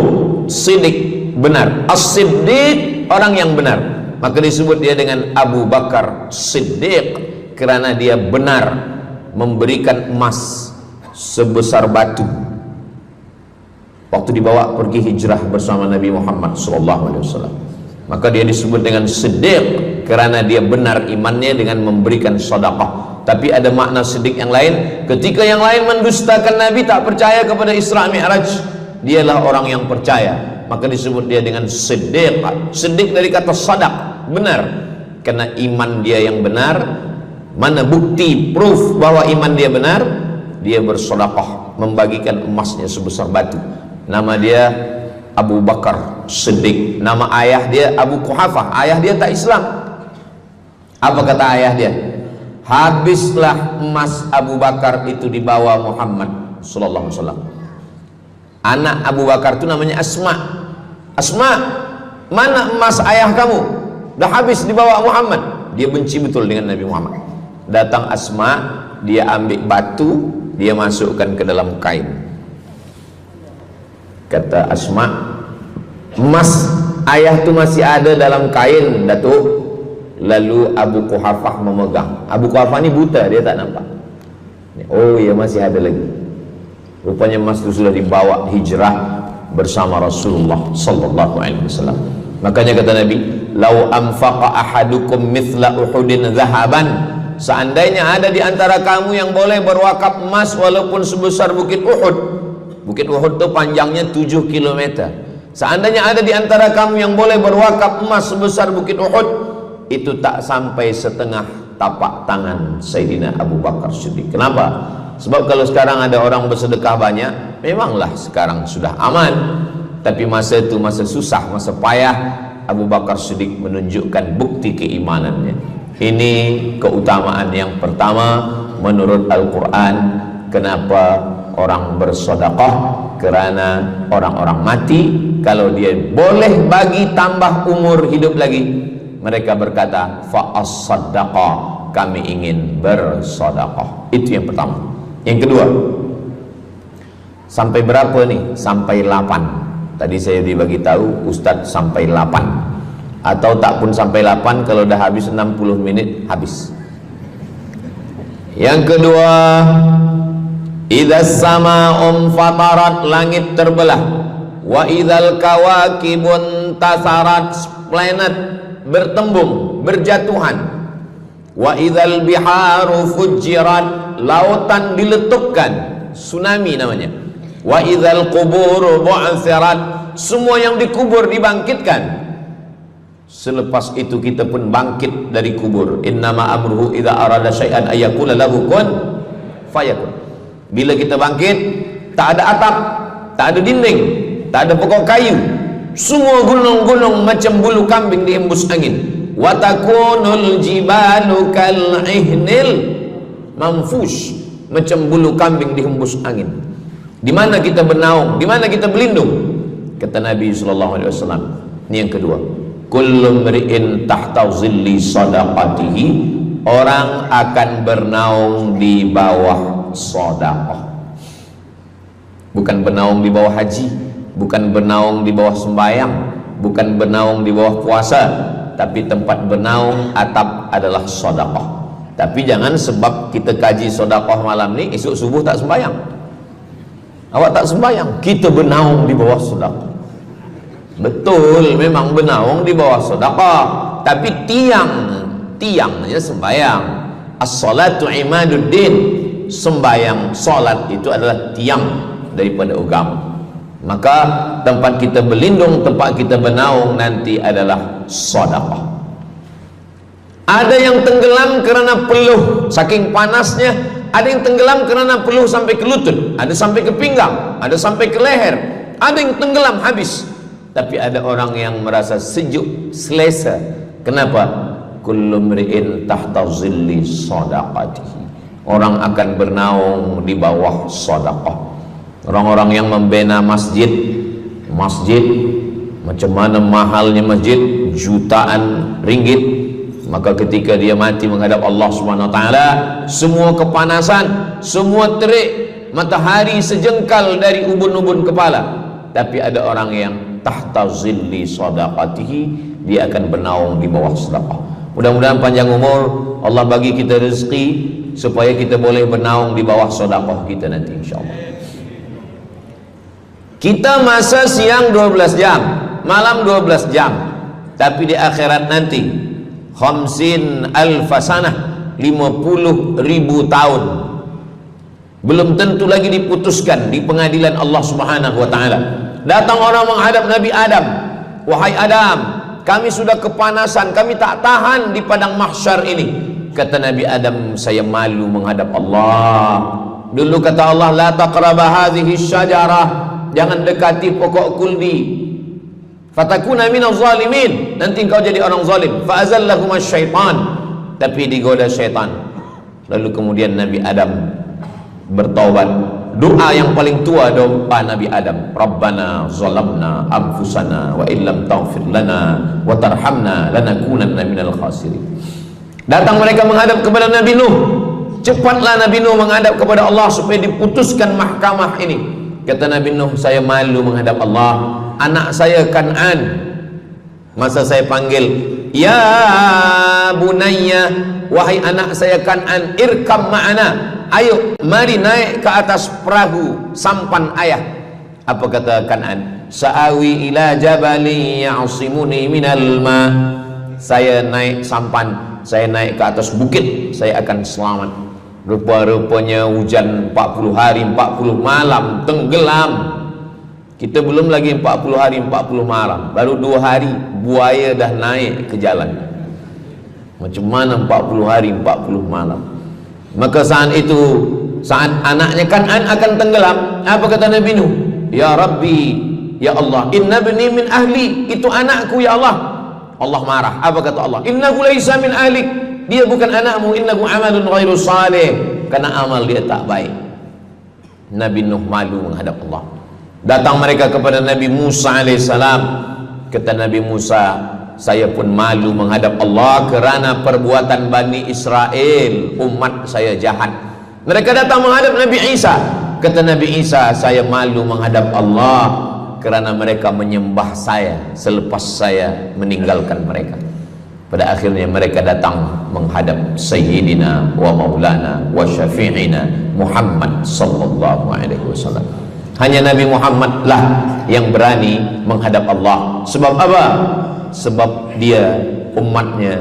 sidik, benar. As-siddiq, orang yang benar. Maka disebut dia dengan Abu Bakar Siddiq, karena dia benar memberikan emas sebesar batu waktu dibawa pergi hijrah bersama Nabi Muhammad SAW. Maka dia disebut dengan Siddiq karena dia benar imannya dengan memberikan sedekah. Tapi ada makna siddiq yang lain. Ketika yang lain mendustakan Nabi, tak percaya kepada Isra Mi'raj, dialah orang yang percaya, maka disebut dia dengan Siddiq. Siddiq dari kata sadaq, benar, karena iman dia yang benar. Mana bukti, proof bahwa iman dia benar? Dia bersedekah, membagikan emasnya sebesar batu. Nama dia Abu Bakar Siddiq. Nama ayah dia Abu Quhafah. Ayah dia tak Islam. Apa kata ayah dia? Habislah emas Abu Bakar itu dibawa Muhammad sallallahu alaihi wasallam. Anak Abu Bakar itu namanya Asma. Asma, mana emas ayah kamu? Dah habis dibawa Muhammad. Dia benci betul dengan Nabi Muhammad. Datang Asma, dia ambil batu, dia masukkan ke dalam kain. Kata Asma, emas ayah tu masih ada dalam kain, Datuk. Lalu Abu Quhafah memegang. Abu Quhafah ni buta, dia tak nampak. Oh ya, masih ada lagi. Rupanya emas itu sudah dibawa hijrah bersama Rasulullah sallallahu alaihi wasallam. Makanya kata Nabi, "Lau anfaqa ahadukum mithla Uhudin zahaban." Seandainya ada di antara kamu yang boleh berwakaf emas walaupun sebesar Bukit Uhud. Bukit Uhud itu panjangnya 7 km. Seandainya ada di antara kamu yang boleh berwakaf emas sebesar Bukit Uhud, itu tak sampai setengah tapak tangan Sayyidina Abu Bakar Siddiq. Kenapa? Sebab kalau sekarang ada orang bersedekah banyak, memanglah sekarang sudah aman. Tapi masa itu masa susah, masa payah, Abu Bakar Siddiq menunjukkan bukti keimanannya. Ini keutamaan yang pertama menurut Al-Quran. Kenapa orang bersedekah? Karena orang-orang mati, kalau dia boleh bagi tambah umur hidup lagi, mereka berkata, fa'as-saddaqa, kami ingin bersedekah. Itu yang pertama. Yang kedua, sampai berapa nih? Sampai 8. Tadi saya dibagi tahu Ustadz sampai 8. Atau tak pun sampai 8, kalau dah habis 60 menit habis. Yang kedua, idzas sama'un fatarat, langit terbelah. Wa idzal kawakibun tasarat, planet bertembung, berjatuhan. Wa idzal biharu fujirat, lautan diletupkan, tsunami namanya. Wa idzal qubur bu'athirat, semua yang dikubur dibangkitkan. Selepas itu kita pun bangkit dari kubur. Innama amruhu idza arada syai'an ayyaqula lahu kun fayakun. Bila kita bangkit, tak ada atap, tak ada dinding, tak ada pokok kayu, semua gunung-gunung macam bulu kambing dihembus angin. Wa takunul jibalu kal ihnil manfush, macam bulu kambing dihembus angin. Di mana kita bernaung? Di mana kita berlindung? Kata Nabi sallallahu alaihi wasallam. Ini yang kedua. Kullu mri'in tahta zilli sadaqatihi, orang akan bernaung di bawah sedekah. Bukan bernaung di bawah haji, bukan bernaung di bawah sembahyang, bukan bernaung di bawah puasa, tapi tempat bernaung atap adalah sedekah. Tapi jangan sebab kita kaji sedekah malam ni, esok subuh tak sembahyang. Awak tak sembahyang, kita bernaung di bawah sedekah. Betul, memang bernaung di bawah sedekah, tapi tiangnya sembahyang. As-salatu imaduddin, sembahyang, salat itu adalah tiang daripada agama. Maka tempat kita berlindung, tempat kita bernaung nanti adalah sedekah. Ada yang tenggelam kerana peluh saking panasnya, ada yang tenggelam kerana peluh sampai ke lutut, ada sampai ke pinggang, ada sampai ke leher, ada yang tenggelam habis. Tapi ada orang yang merasa sejuk, selesa. Kenapa? Kullu mri'in tahta zilli sadaqatihi, orang akan bernaung di bawah sedekah. Orang-orang yang membina masjid, macam mana mahalnya masjid, jutaan ringgit, maka ketika dia mati menghadap Allah Subhanahu wa taala, semua kepanasan, semua terik matahari sejengkal dari ubun-ubun kepala, tapi ada orang yang tahta zilli sadaqatihi, dia akan bernaung di bawah sedekah. Mudah-mudahan panjang umur, Allah bagi kita rezeki supaya kita boleh bernaung di bawah sedekah kita nanti insyaallah. Kita masa siang 12 jam, malam 12 jam, tapi di akhirat nanti 50 alfasanah, 50.000 tahun, belum tentu lagi diputuskan di pengadilan Allah Subhanahu wa taala. Datang orang menghadap Nabi Adam, wahai Adam, kami sudah kepanasan, kami tak tahan di padang mahsyar ini. Kata Nabi Adam, saya malu menghadap Allah. Dulu kata Allah, la taqraba hadhihi syajarah, jangan dekati pokok kuldi, fatakuna minaz zalimin, nanti engkau jadi orang zalim. Fa azallahuma syaitan, tapi digoda syaitan. Lalu kemudian Nabi Adam bertaubat. Doa yang paling tua doa Nabi Adam, Rabbana zalamna anfusana wa illam taghfir lana wa tarhamna lanakunanna minal khasirin. Datang mereka menghadap kepada Nabi Nuh. Cepatlah Nabi Nuh menghadap kepada Allah supaya diputuskan mahkamah ini. Kata Nabi Nuh, saya malu menghadap Allah. Anak saya Kan'an, masa saya panggil, ya bunayya, wahai anak saya Kan'an, irkam ma'ana, ayo mari naik ke atas perahu sampan ayah. Apa kata Kan'an? Sa'awi ila jabali ya'simuni minal ma, saya naik sampan, saya naik ke atas bukit, saya akan selamat. Rupa-rupanya hujan 40 hari 40 malam, tenggelam. Kita belum lagi 40 hari 40 malam, baru 2 hari buaya dah naik ke jalan. Macam mana 40 hari 40 malam? Maka saat itu, saat anaknya Kan'an akan tenggelam, apa kata Nabi Nuh? Ya Rabbi, ya Allah, inna bni min ahli, itu anakku ya Allah. Allah marah. Apa kata Allah? Innahu laisa min ahlik, dia bukan anakmu. Innahu amalun ghairu salih, karena amal dia tak baik. Nabi Nuh malu menghadap Allah. Datang mereka kepada Nabi Musa alaihissalam. Kata Nabi Musa, saya pun malu menghadap Allah kerana perbuatan Bani Israel, umat saya jahat. Mereka datang menghadap Nabi Isa. Kata Nabi Isa, saya malu menghadap Allah kerana mereka menyembah saya selepas saya meninggalkan mereka. Pada akhirnya mereka datang menghadap Sayyidina wa Maulana wa Syafi'ina Muhammad sallallahu alaihi wasallam. Hanya Nabi Muhammad lah yang berani menghadap Allah. Sebab apa? Sebab dia umatnya.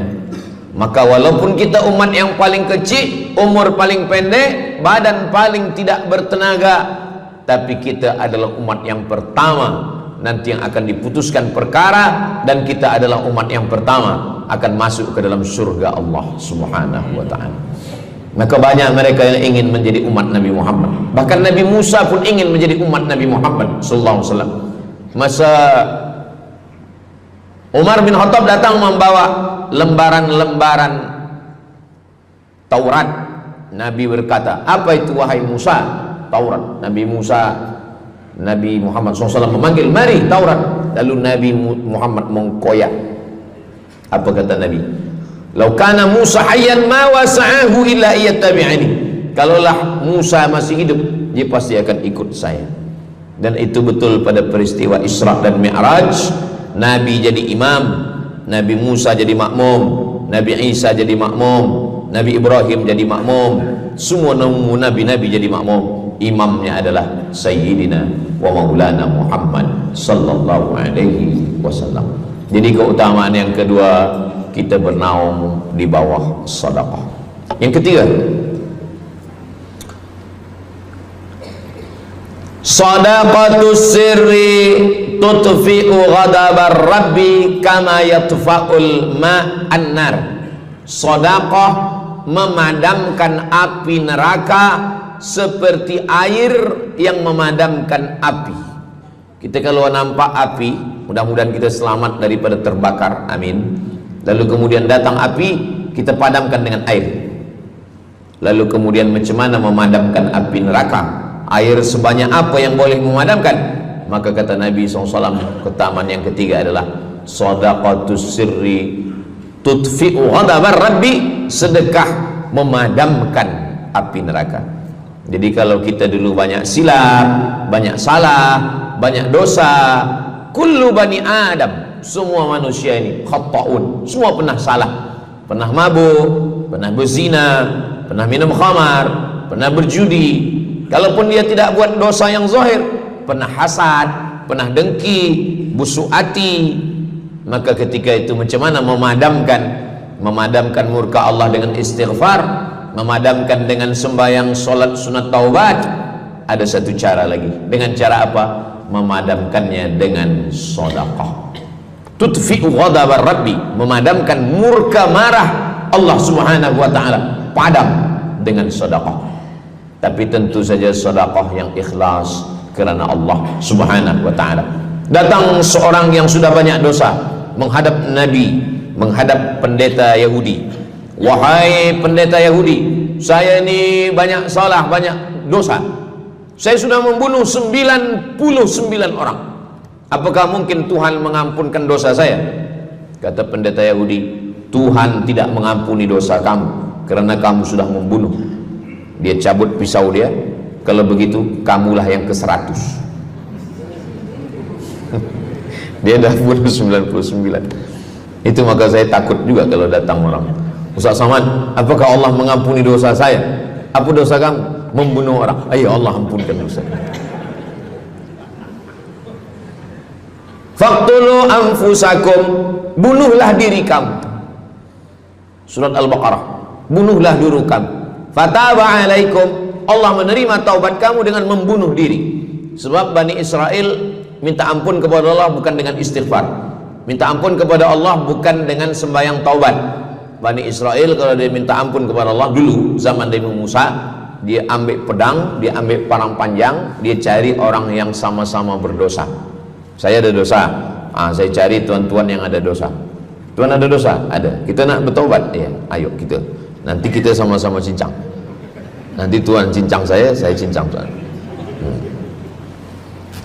Maka walaupun kita umat yang paling kecil, umur paling pendek, badan paling tidak bertenaga, tapi kita adalah umat yang pertama nanti yang akan diputuskan perkara, dan kita adalah umat yang pertama akan masuk ke dalam surga Allah Subhanahu wa ta'ala. Maka banyak mereka yang ingin menjadi umat Nabi Muhammad. Bahkan Nabi Musa pun ingin menjadi umat Nabi Muhammad sallallahu alaihi wasallam. Masa Umar bin Khattab datang membawa lembaran-lembaran Taurat, Nabi berkata, apa itu wahai Musa? Taurat. Nabi Muhammad SAW memanggil, mari Taurat. Lalu Nabi Muhammad mengkoyak. Apa kata Nabi? Lau kana Musa hayyan ma wasa'ahu illa iyattabi'ani. Kalaulah Musa masih hidup, dia pasti akan ikut saya. Dan itu betul pada peristiwa Isra dan Mi'raj. Nabi jadi imam, Nabi Musa jadi makmum, Nabi Isa jadi makmum, Nabi Ibrahim jadi makmum, semua nabi-nabi jadi makmum. Imamnya adalah Sayyidina wa Maulana Muhammad sallallahu alaihi wasallam. Jadi keutamaan yang kedua, kita bernaung di bawah sedekah. Yang ketiga, sadaqatus sirri tutfi'u ghadabar rabbi kama yatfa'ul ma'an nar. Sedekah memadamkan api neraka seperti air yang memadamkan api. Kita kalau nampak api, mudah-mudahan kita selamat daripada terbakar, amin. Lalu kemudian datang api, kita padamkan dengan air. Lalu kemudian macam mana memadamkan api neraka? Air sebanyak apa yang boleh memadamkan? Maka kata Nabi SAW, keutamaan yang ketiga adalah sadaqatus sirri tutfi'u ghadabar rabbi, sedekah memadamkan api neraka. Jadi kalau kita dulu banyak silap, banyak salah, banyak dosa. Kullu bani Adam, semua manusia ini khata'un, semua pernah salah, pernah mabuk, pernah berzina, pernah minum khamar, pernah berjudi. Kalaupun dia tidak buat dosa yang zahir, pernah hasad, pernah dengki, busuk hati. Maka ketika itu macam mana memadamkan murka Allah dengan istighfar, memadamkan dengan sembahyang, solat, sunat, taubat? Ada satu cara lagi. Dengan cara apa? Memadamkannya dengan sedekah. Tudfi'u ghadabar rabbi, memadamkan murka marah Allah subhanahu wa ta'ala, padam dengan sedekah. Tapi tentu saja sedekah yang ikhlas kerana Allah subhanahu wa ta'ala. Datang seorang yang sudah banyak dosa menghadap Nabi, menghadap pendeta Yahudi. Wahai pendeta Yahudi, saya ini banyak salah, banyak dosa. Saya sudah membunuh 99 orang. Apakah mungkin Tuhan mengampunkan dosa saya? Kata pendeta Yahudi, Tuhan tidak mengampuni dosa kamu kerana kamu sudah membunuh. Dia cabut pisau dia. Kalau begitu kamulah yang ke-100. Dia dah bunuh 99. Itu maka saya takut juga kalau datang orang, Ustaz Samad, apakah Allah mengampuni dosa saya? Apa dosa kamu? Membunuh orang. Ayo Allah ampunkan dosa. Faqtulu anfusakum, bunuhlah diri kamu. Surat Al-Baqarah. Bunuhlah diri kamu. Fataba alaikum, Allah menerima taubat kamu dengan membunuh diri. Sebab Bani Israel minta ampun kepada Allah bukan dengan istighfar, minta ampun kepada Allah bukan dengan sembahyang taubat. Bani Israel kalau dia minta ampun kepada Allah dulu zaman Nabi Musa, dia ambil pedang, dia ambil parang panjang, dia cari orang yang sama-sama berdosa. Saya ada dosa, saya cari tuan-tuan yang ada dosa. Tuan ada dosa? Ada. Kita nak bertaubat? Ya, ayo kita. Nanti kita sama-sama cincang. Nanti tuan cincang saya cincang tuan.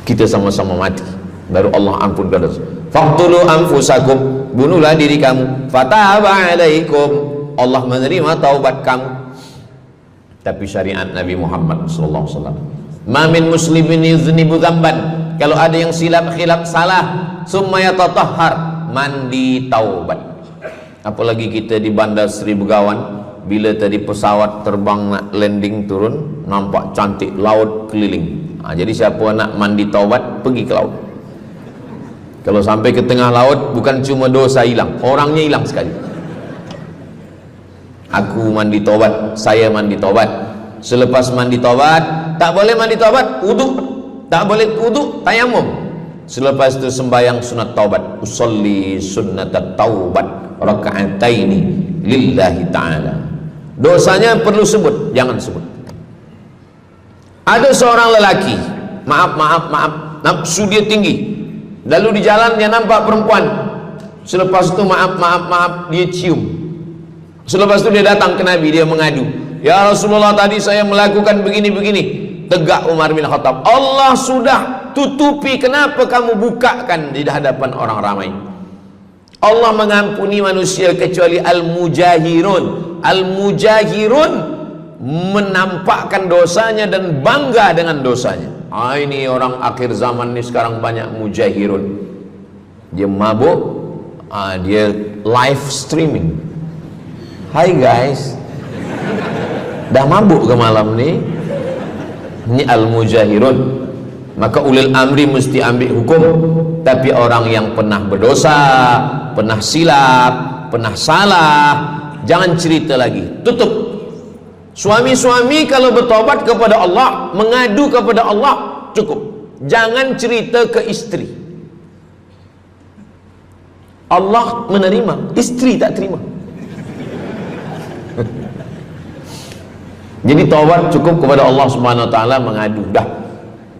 Kita sama-sama mati, baru Allah ampunkan dosa. Faqtulu anfusakum, bunuhlah diri kamu. Fataba alaikum, Allah menerima taubat kamu. Tapi syariat Nabi Muhammad sallallahu alaihi wasallam, ma min muslimin yuznibu dzamban, kalau ada yang silap khilaf salah, summa yatatahhar, mandi taubat. Apalagi kita di Bandar Seri Begawan, bila tadi pesawat terbang nak landing turun, nampak cantik laut keliling. Jadi siapa nak mandi taubat, pergi ke laut. Kalau sampai ke tengah laut, bukan cuma dosa hilang, orangnya hilang sekali. Aku mandi taubat, saya mandi taubat. Selepas mandi taubat, tak boleh mandi taubat, wudu. Tak boleh wudu, tayamum. Selepas itu sembahyang sunat taubat, usolli sunnatat taubat raka'ataini lillahi ta'ala. Dosanya perlu sebut, jangan sebut. Ada seorang lelaki, maaf, nafsu dia tinggi. Lalu di jalan dia nampak perempuan. Selepas itu maaf, dia cium. Selepas itu dia datang ke Nabi, dia mengadu, ya Rasulullah, tadi saya melakukan begini. Tegak Umar bin Khattab, Allah sudah tutupi, kenapa kamu bukakan di hadapan orang ramai? Allah mengampuni manusia kecuali al-mujahirun. Al-mujahirun menampakkan dosanya dan bangga dengan dosanya. Ini orang akhir zaman ini sekarang banyak mujahirun. Dia mabuk, dia live streaming. Hai guys, dah mabuk ke malam ni? Ini al-mujahirun. Maka ulil amri mesti ambil hukum. Tapi orang yang pernah berdosa, pernah silap, pernah salah, jangan cerita lagi, tutup. Suami-suami kalau bertobat kepada Allah, mengadu kepada Allah, cukup. Jangan cerita ke istri. Allah menerima, istri tak terima. Jadi taubat cukup kepada Allah Subhanahu wa taala, mengadu dah.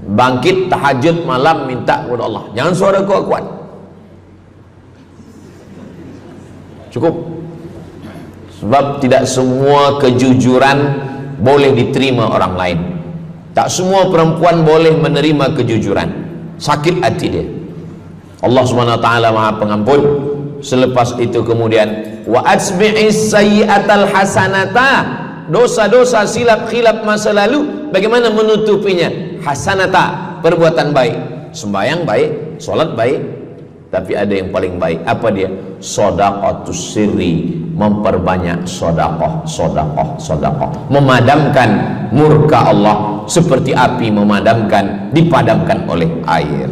Bangkit tahajud malam minta kepada Allah. Jangan suara kuat-kuat. Cukup. Sebab tidak semua kejujuran boleh diterima orang lain. Tak semua perempuan boleh menerima kejujuran. Sakit hati dia. Allah Subhanahu wa taala Maha Pengampun. Selepas itu kemudian wa asbi'is sayyi'atal hasanata, dosa-dosa silap khilaf masa lalu bagaimana menutupinya? Hasanata, perbuatan baik. sembahyang baik, sholat baik, tapi ada yang paling baik. Apa dia? Shadaqatus sirri, memperbanyak sedekah, sedekah, sedekah, memadamkan murka Allah seperti api dipadamkan oleh air.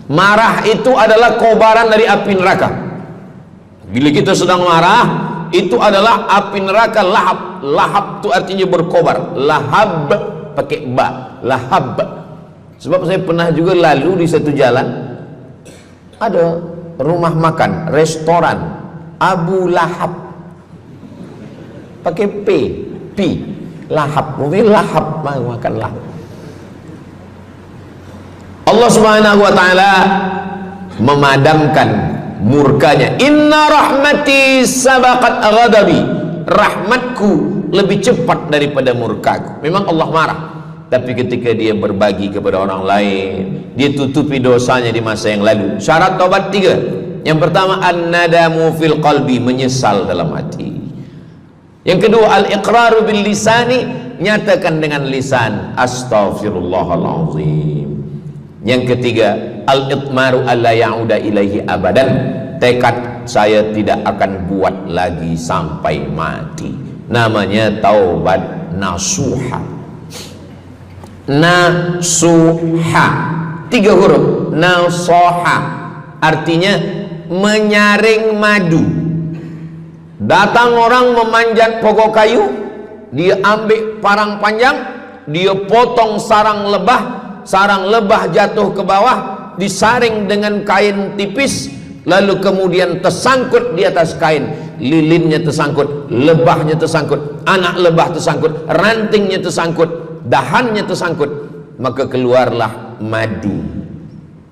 Marah itu adalah kobaran dari api neraka. Bila kita sedang marah, itu adalah api neraka lahab. Lahab itu artinya berkobar. Lahab pakai ba, lahab. Sebab saya pernah juga lalu di satu jalan, ada rumah makan, restoran Abu Lahab, pakai P, lahab, mungkin lahab, makan lahab. Allah Subhanahu wa taala memadamkan murkanya. Inna rahmati sabaqat ghadabi, rahmatku lebih cepat daripada murkaku. Memang Allah marah, tapi ketika dia berbagi kepada orang lain, dia tutupi dosanya di masa yang lalu. Syarat taubat 3. Yang pertama, an-nadamu fil qalbi, menyesal dalam hati. Yang kedua, al-iqraru bil lisani, nyatakan dengan lisan, astaghfirullahalazim. Yang ketiga, al-itmaru alla ya'uda ilaihi abadan, tekad saya tidak akan buat lagi sampai mati. Namanya taubat nasuha. Nasuha, 3 huruf. Nasoha artinya menyaring madu. Datang orang memanjat pokok kayu, dia ambil parang panjang, dia potong sarang lebah jatuh ke bawah, disaring dengan kain tipis, lalu kemudian tersangkut di atas kain. Lilinnya tersangkut, lebahnya tersangkut, anak lebah tersangkut, rantingnya tersangkut, dahannya tersangkut, maka keluarlah madu.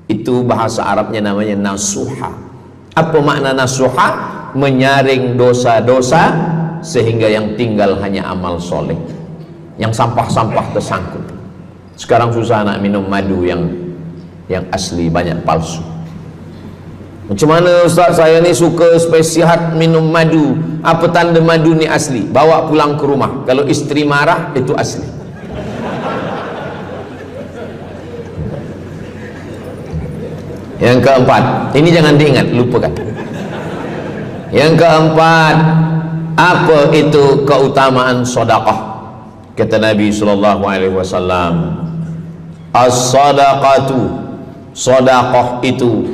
Itu bahasa Arabnya namanya nasuha. Apa makna nasuha? Menyaring dosa-dosa sehingga yang tinggal hanya amal soleh, yang sampah-sampah tersangkut. Sekarang susah nak minum madu yang asli, banyak palsu. Macam mana Ustaz, saya ni suka spesial minum madu, apa tanda madu ni asli? Bawa pulang ke rumah, kalau istri marah itu asli. Yang keempat, ini jangan diingat, lupakan. Yang keempat, apa itu keutamaan sedekah? Kata Nabi sallallahu alaihi wasallam, as-sadaqatu, sedekah itu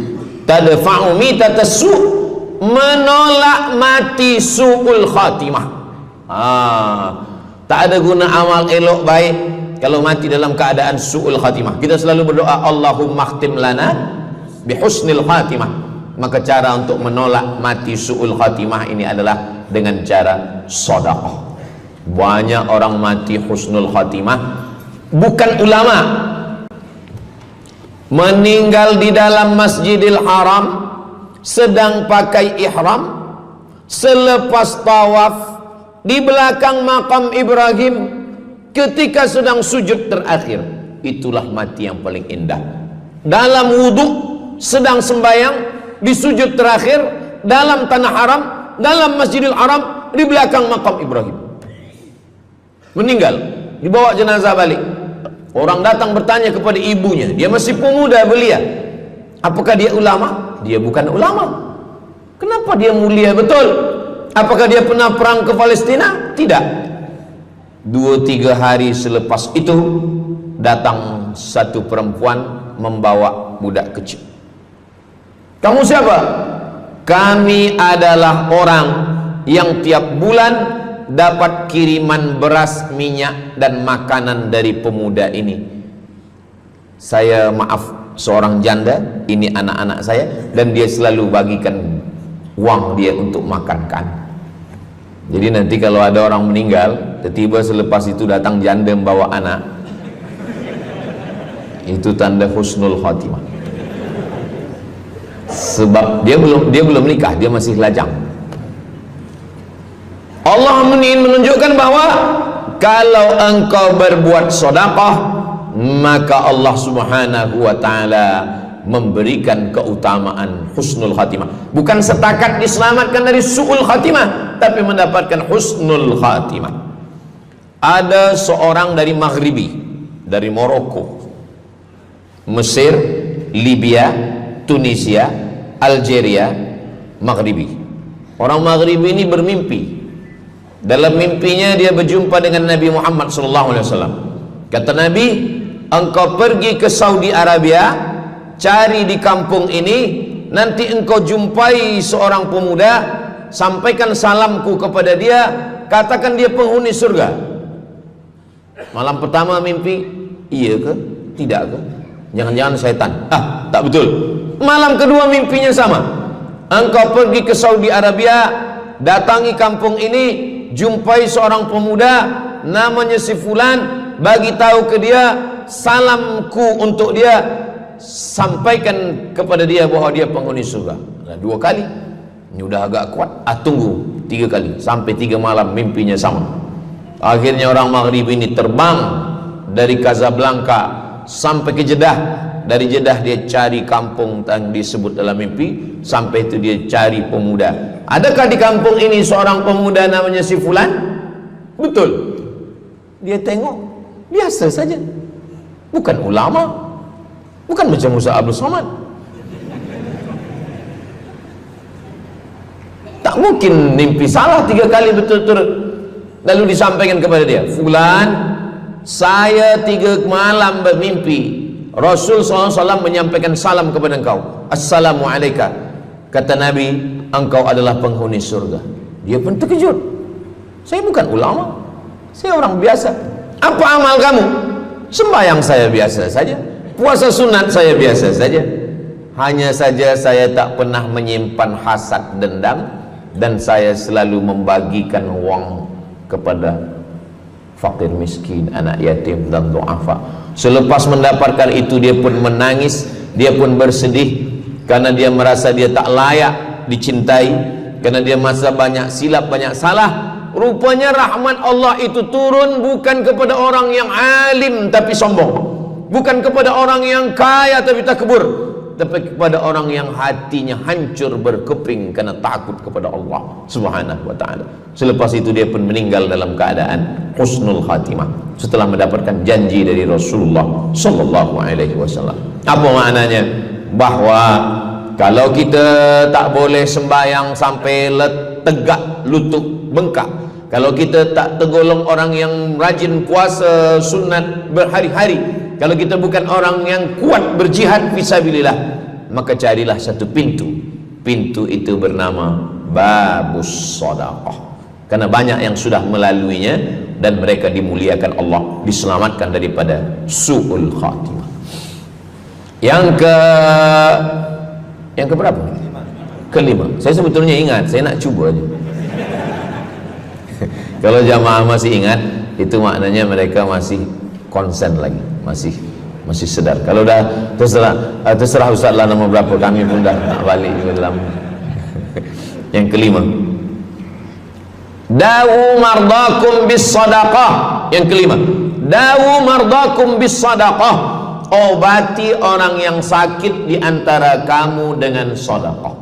tadfa'u mitatassu, menolak mati su'ul khatimah. Tak ada guna amal elok baik kalau mati dalam keadaan su'ul khatimah. Kita selalu berdoa, Allahumma khtim lana bihusnil khatimah. Maka cara untuk menolak mati su'ul khatimah ini adalah dengan cara sedekah. Banyak orang mati husnul khatimah, bukan ulama, meninggal di dalam Masjidil Haram sedang pakai ihram, selepas tawaf di belakang makam Ibrahim ketika sedang sujud terakhir. Itulah mati yang paling indah. Dalam wudhu sedang sembahyang, di sujud terakhir dalam tanah haram, dalam Masjidil Haram, di belakang makam Ibrahim. Meninggal, dibawa jenazah balik. Orang datang bertanya kepada ibunya, dia masih pemuda belia, apakah dia ulama? Dia bukan ulama. Kenapa dia mulia betul? Apakah dia pernah perang ke Palestina? Tidak. 2-3 hari selepas itu datang satu perempuan membawa budak kecil. Kamu siapa? Kami adalah orang yang tiap bulan dapat kiriman beras, minyak dan makanan dari pemuda ini. Saya maaf, seorang janda, ini anak-anak saya, dan dia selalu bagikan uang dia untuk makan kan. Jadi nanti kalau ada orang meninggal, tiba-tiba selepas itu datang janda membawa anak, itu tanda husnul khatimah. Sebab dia belum nikah, dia masih lajang. Allah menunjukkan bahwa kalau engkau berbuat sedekah, maka Allah Subhanahu wa taala memberikan keutamaan husnul khatimah. Bukan setakat diselamatkan dari su'ul khatimah, tapi mendapatkan husnul khatimah. Ada seorang dari Maghribi, dari Maroko, Mesir, Libya, Tunisia, Algeria, Maghribi. Orang Maghribi ini bermimpi. Dalam mimpinya dia berjumpa dengan Nabi Muhammad SAW. Kata Nabi, engkau pergi ke Saudi Arabia, cari di kampung ini, nanti engkau jumpai seorang pemuda, sampaikan salamku kepada dia, katakan dia penghuni surga. Malam pertama mimpi, iya ke? Tidak ke? Jangan-jangan syaitan. Tak betul. Malam kedua mimpinya sama. Engkau pergi ke Saudi Arabia, datangi kampung ini, jumpai seorang pemuda namanya si fulan, bagi tahu ke dia, salamku untuk dia, sampaikan kepada dia bahwa dia penghuni surga. Nah, 2 kali. Ini udah agak kuat. Tunggu 3 kali, sampai 3 malam mimpinya sama. Akhirnya orang Maghrib ini terbang dari Casablanca sampai ke Jeddah. Dari Jeddah dia cari kampung yang disebut dalam mimpi. Sampai itu dia cari pemuda. Adakah di kampung ini seorang pemuda namanya si fulan? Betul. Dia tengok, biasa saja. Bukan ulama, bukan macam Musa Abdul Somad. Tak mungkin mimpi salah 3 kali betul-betul. Lalu disampaikan kepada dia, fulan, saya 3 malam bermimpi Rasul SAW menyampaikan salam kepada engkau. Assalamualaikum. Kata Nabi, engkau adalah penghuni surga. Dia pun terkejut. Saya bukan ulama, saya orang biasa. Apa amal kamu? Sembahyang saya biasa saja, puasa sunat saya biasa saja. Hanya saja saya tak pernah menyimpan hasad dendam, dan saya selalu membagikan uang kepada fakir miskin, anak yatim dan du'afa. Selepas mendapatkan itu dia pun menangis, dia pun bersedih karena dia merasa dia tak layak dicintai, karena dia merasa banyak silap, banyak salah. Rupanya rahmat Allah itu turun bukan kepada orang yang alim tapi sombong, bukan kepada orang yang kaya tapi takbur, tapi kepada orang yang hatinya hancur berkeping karena takut kepada Allah Subhanahu wa ta'ala. Selepas itu dia pun meninggal dalam keadaan husnul khatimah setelah mendapatkan janji dari Rasulullah sallallahu alaihi wasallam. Apa maknanya? Bahwa kalau kita tak boleh sembahyang sampai tegak lutut bengkak, kalau kita tak tergolong orang yang rajin puasa sunat berhari-hari, kalau kita bukan orang yang kuat berjihad fisabilillah, maka carilah satu pintu. Pintu itu bernama babus sedekah. Karena banyak yang sudah melaluinya dan mereka dimuliakan Allah, diselamatkan daripada su'ul khatimah. Yang ke berapa? Kelima. Saya sebetulnya ingat, saya nak cuba aja. Kalau jamaah masih ingat, itu maknanya mereka masih konsen lagi, masih sedar. Kalau dah terserah Ustaz lah nama berapa, kami pun dah nak balik ke dalam. Yang kelima, dawu mardakum bis sadaqah. Yang kelima, dawu mardakum bis sadaqah. Obati orang yang sakit di antara kamu dengan sedekah.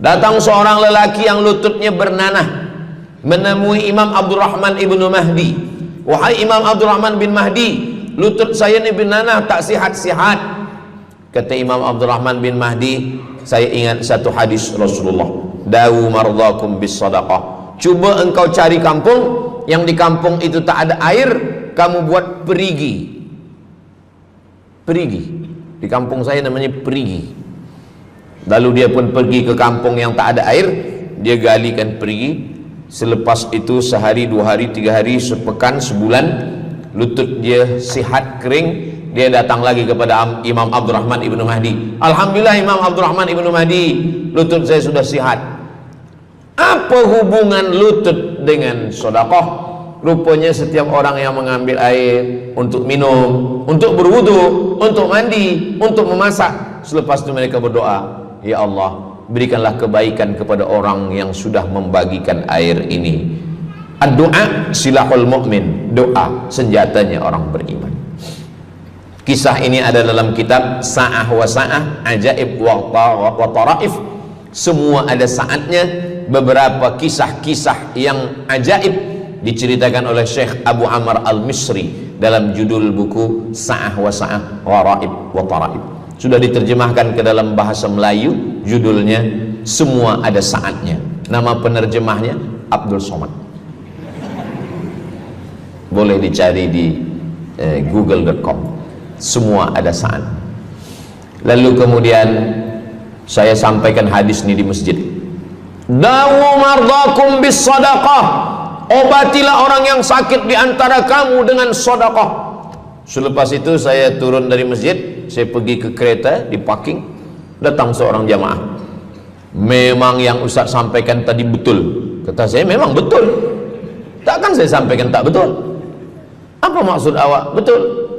Datang seorang lelaki yang lututnya bernanah menemui Imam Abdurrahman ibnu Mahdi. Wahai Imam Abdurrahman bin Mahdi, lutut saya ni bernanah tak sihat-sihat. Kata Imam Abdurrahman bin Mahdi, saya ingat satu hadis Rasulullah, dawu mardakum bis sadaqah. Cuba engkau cari kampung yang di kampung itu tak ada air, kamu buat perigi. Perigi, di kampung saya namanya perigi. Lalu dia pun pergi ke kampung yang tak ada air, dia galikan perigi. Selepas itu sehari, 2 hari, 3 hari, sepekan, sebulan, lutut dia sihat kering. Dia datang lagi kepada Imam Abdurrahman ibnu Mahdi. Alhamdulillah Imam Abdurrahman ibnu Mahdi, lutut saya sudah sihat. Apa hubungan lutut dengan sedekah? Rupanya setiap orang yang mengambil air untuk minum, untuk berwudu, untuk mandi, untuk memasak, selepas itu mereka berdoa, ya Allah, berikanlah kebaikan kepada orang yang sudah membagikan air ini. Ad-du'a silahul mu'min, doa senjatanya orang beriman. Kisah ini ada dalam kitab Sa'ah wa Sa'ah, Ajaib wa Taraif. Semua ada saatnya. Beberapa kisah-kisah yang ajaib diceritakan oleh Syekh Abu Amr Al-Misri dalam judul buku Sa'ah wa Sa'ah Gharaib wa Taraib. Sudah diterjemahkan ke dalam bahasa Melayu, judulnya Semua Ada Saatnya. Nama penerjemahnya Abdul Somad. Boleh dicari di google.com. Semua ada saat. Lalu kemudian saya sampaikan hadis ini di masjid. Dawu mardakum bis sadaqah. Obatilah orang yang sakit di antara kamu dengan sedekah. Selepas itu saya turun dari masjid, saya pergi ke kereta, di parking, datang seorang jamaah. Memang yang Ustaz sampaikan tadi betul. Kata saya, memang betul. Takkan saya sampaikan tak betul? Apa maksud awak? Betul.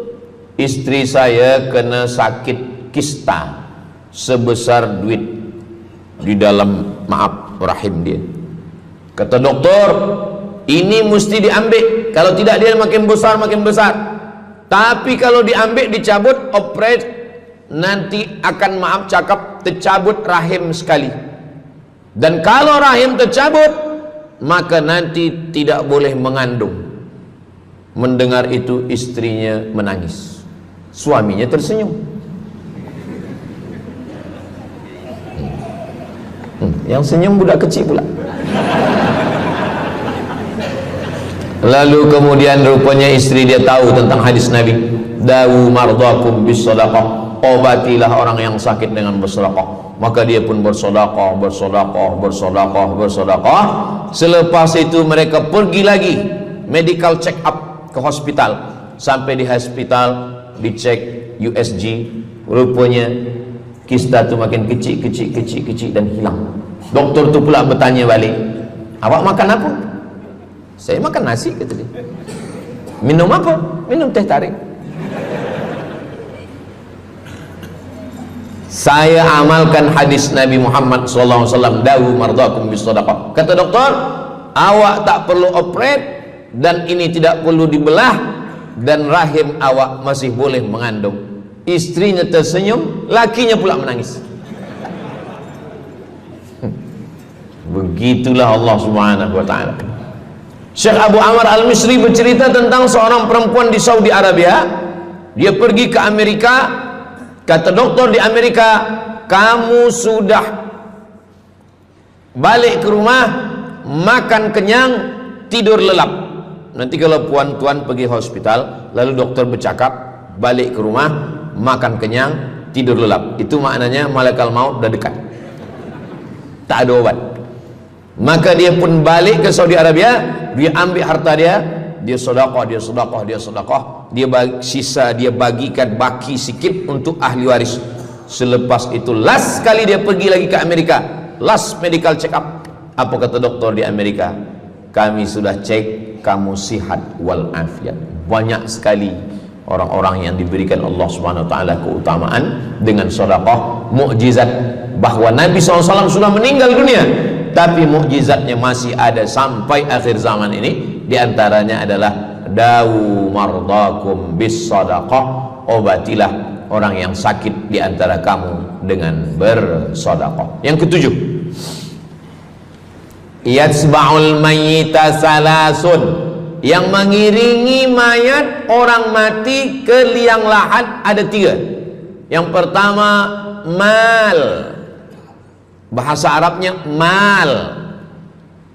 Istri saya kena sakit kista sebesar duit di dalam, maaf, rahim dia. Kata doktor, ini mesti diambil, kalau tidak dia makin besar makin besar. Tapi kalau diambil, dicabut, operate, nanti akan, maaf cakap, tercabut rahim sekali. Dan kalau rahim tercabut, maka nanti tidak boleh mengandung. Mendengar itu istrinya menangis, suaminya tersenyum. Yang senyum budak kecil pula. Lalu kemudian rupanya istri dia tahu tentang hadis Nabi, dawu mardakum bis sadaqah. Obatilah orang yang sakit dengan bersedekah. Maka dia pun bersedekah, bersedekah, bersedekah, bersedekah. Selepas itu mereka pergi lagi medical check up ke hospital. Sampai di hospital dicek USG, rupanya kista itu makin kecil, kecil, kecil, kecil dan hilang. Doktor tu pula bertanya balik, awak makan apa? Saya makan nasi, kata dia. Minum apa? Minum teh tarik. Saya amalkan hadis Nabi Muhammad SAW, dawu mardakum bis sadaqah. Kata doktor, awak tak perlu operate dan ini tidak perlu dibelah, dan rahim awak masih boleh mengandung. Istrinya tersenyum, lakinya pula menangis. Begitulah Allah Subhanahu wa taala. Syekh Abu Amr Al-Misri bercerita tentang seorang perempuan di Saudi Arabia. Dia pergi ke Amerika. Kata doktor di Amerika, kamu sudah balik ke rumah, makan kenyang, tidur lelap. Nanti kalau puan-tuan pergi hospital, lalu dokter bercakap, balik ke rumah, makan kenyang, tidur lelap, itu maknanya malaikat maut dah dekat, tak ada obat. Maka dia pun balik ke Saudi Arabia, dia ambil harta dia, dia sedekah, dia sedekah, dia sedekah, dia sisa dia bagikan baki sikit untuk ahli waris. Selepas itu last kali dia pergi lagi ke Amerika, last medical check up. Apa kata doktor di Amerika? Kami sudah cek, kamu sihat wal afiat. Banyak sekali orang-orang yang diberikan Allah Subhanahu wa taala keutamaan dengan sedekah, mukjizat bahwa Nabi SAW sudah meninggal dunia, tapi mukjizatnya masih ada sampai akhir zaman ini. Di antaranya adalah dawu mardakum bis sadaqah, obatilah orang yang sakit di antara kamu dengan bersedekah. Yang ketujuh, yatsba'ul mayyita salasun, yang mengiringi mayat orang mati ke liang lahat ada tiga. Yang pertama mal, bahasa Arabnya mal,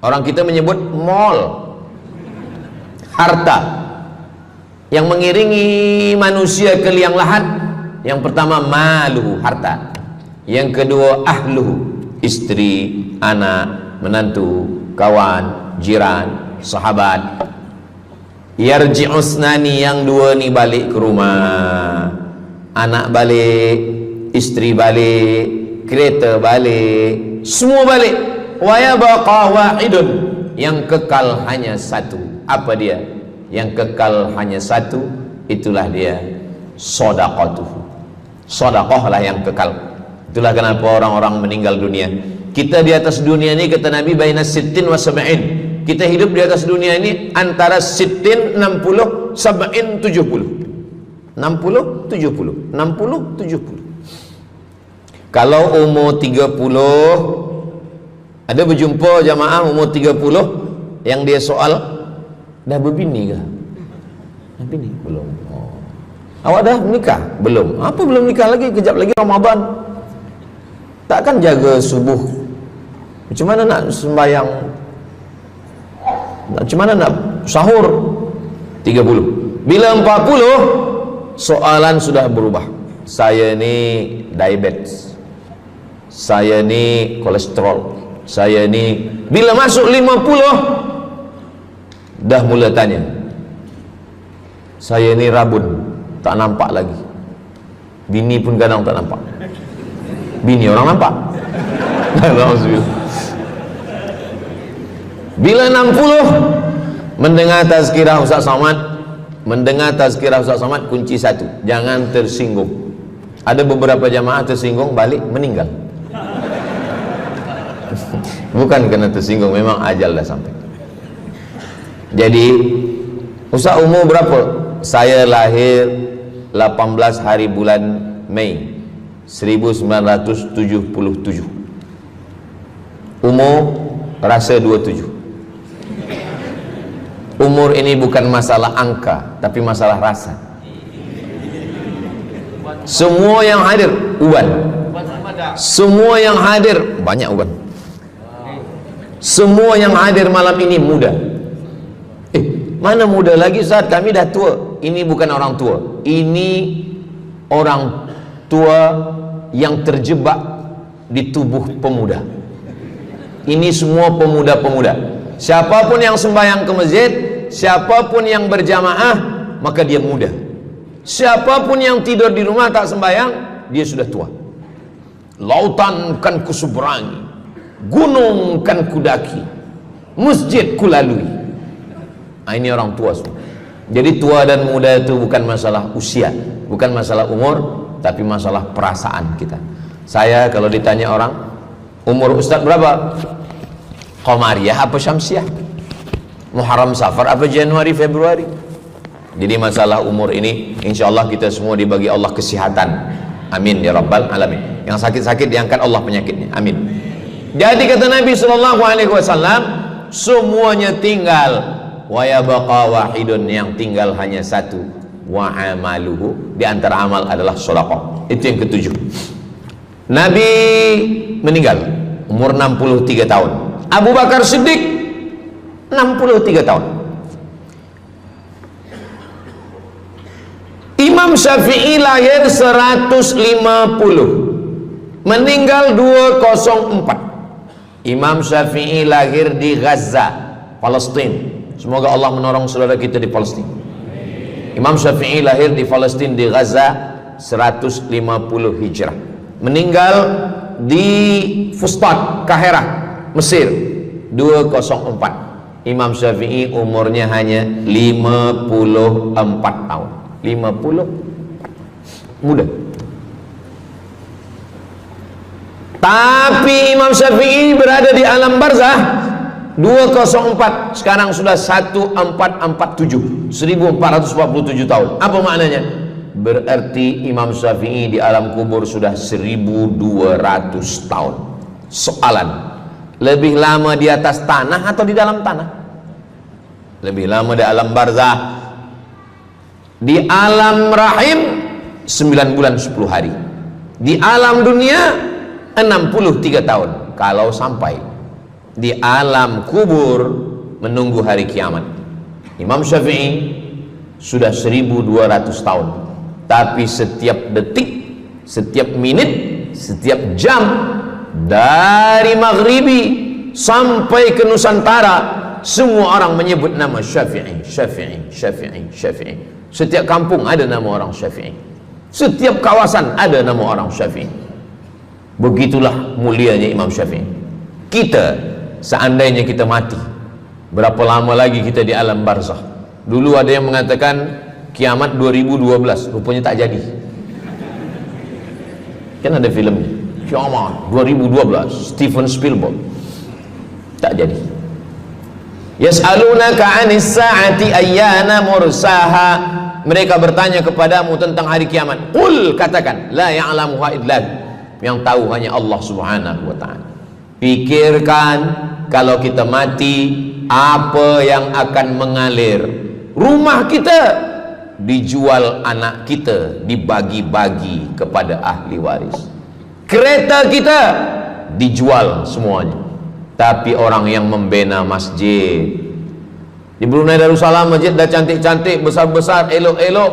orang kita menyebut mall, harta. Yang mengiringi manusia ke liang lahat, yang pertama maluhu, harta. Yang kedua ahluhu, istri, anak, menantu, kawan, jiran, sahabat. Yarji'usnani, yang dua ni balik ke rumah, anak balik, istri balik, kereta balik, semua balik. Wa yabqa wahidun, yang kekal hanya satu. Apa dia? Yang kekal hanya satu, itulah dia sedekatuhu. Sedekahlah yang kekal. Itulah kenapa orang-orang meninggal dunia. Kita di atas dunia ini, kata Nabi, baina sittin wa sab'in. Kita hidup di atas dunia ini antara sittin, 60, sab'in, 70. 60, 70, 60, 70. Kalau umur 30, ada berjumpa jamaah umur 30 yang dia soal, dah berbini ke? Nabi ni belum. Oh. Awak dah menikah? Belum. Apa belum nikah lagi? Kejap lagi Ramadan. Takkan jaga subuh? Macam mana nak sembahyang? Macam mana nak sahur? 30. Bila 40, soalan sudah berubah. Saya ni diabetes, saya ni kolesterol, saya ni. Bila masuk 50, dah mula tanya, saya ni rabun, tak nampak lagi. Bini pun kadang tak nampak. Bini orang nampak. Bila 60, mendengar tazkirah Ustaz Somad, kunci satu, jangan tersinggung. Ada beberapa jamaah tersinggung, balik meninggal. Bukan kerana tersinggung, memang ajal dah sampai. Jadi Ustaz umur berapa? Saya lahir 18 hari bulan Mei 1977. Umur rasa 27. Umur ini bukan masalah angka, tapi masalah rasa. Semua yang hadir uban, semua yang hadir banyak uban, semua yang hadir malam ini muda. Mana muda lagi Ustaz? Kami dah tua. Ini bukan orang tua, ini orang tua yang terjebak di tubuh pemuda. Ini semua pemuda-pemuda. Siapapun yang sembahyang ke masjid, siapapun yang berjamaah, maka dia muda. Siapapun yang tidur di rumah tak sembahyang, dia sudah tua. Lautan kan kuseberangi, gunung kan kudaki, masjid kulalui. Ini orang tua semua. Jadi tua dan muda itu bukan masalah usia, bukan masalah umur, tapi masalah perasaan kita. Saya kalau ditanya orang, umur Ustaz berapa? Qamariyah apa Syamsiah? Muharram Safar apa Januari Februari? Jadi masalah umur ini insyaallah kita semua dibagi Allah kesihatan. Amin ya rabbal alamin. Yang sakit-sakit diangkat Allah penyakitnya. Amin. Jadi kata Nabi sallallahu alaihi wasallam, semuanya tinggal, wa yabqa wahidun, yang tinggal hanya satu, wa amaluhu, di antara amal adalah sedekah. Itu yang ketujuh. Nabi meninggal umur 63 tahun. Abu Bakar Siddiq 63 tahun. Imam Syafi'i lahir 150, meninggal 204. Imam Syafi'i lahir di Gaza, Palestina. Semoga Allah menolong saudara kita di Palestina. Imam Syafi'i lahir di Palestina, di Gaza 150 Hijrah. Meninggal di Fustat, Kahirah, Mesir 204. Imam Syafi'i umurnya hanya 54 tahun. 50, muda. Tapi Imam Syafi'i berada di alam barzah 204, sekarang sudah 1447, 1447 tahun. Apa maknanya? Berarti Imam Syafi'i di alam kubur sudah 1200 tahun. Soalan, lebih lama di atas tanah atau di dalam tanah? Lebih lama di alam barzah. Di alam rahim 9 bulan 10 hari. Di alam dunia 63 tahun kalau sampai. Di alam kubur menunggu hari kiamat. Imam Syafi'i sudah 1200 tahun. Tapi setiap detik, setiap menit, setiap jam, dari maghribi sampai ke Nusantara, semua orang menyebut nama Syafi'i, Syafi'i, Syafi'i, Syafi'i. Setiap kampung ada nama orang Syafi'i, setiap kawasan ada nama orang Syafi'i. Begitulah mulianya Imam Syafi'i. Kita, seandainya kita mati, berapa lama lagi kita di alam barzah? Dulu ada yang mengatakan kiamat 2012, rupanya tak jadi. Kan ada filmnya, kiamat 2012, Steven Spielberg. Tak jadi. Yas'alunaka 'anis sa'ati ayyana mursaha. Mereka bertanya kepadamu tentang hari kiamat. Qul, katakan, la ya'lamuha illa, yang tahu hanya Allah Subhanahu wa ta'ala. Pikirkan, kalau kita mati, apa yang akan mengalir? Rumah kita dijual anak kita, dibagi-bagi kepada ahli waris. Kereta kita dijual semuanya. Tapi orang yang membina masjid di Brunei Darussalam, masjid dah cantik-cantik, besar-besar, elok-elok.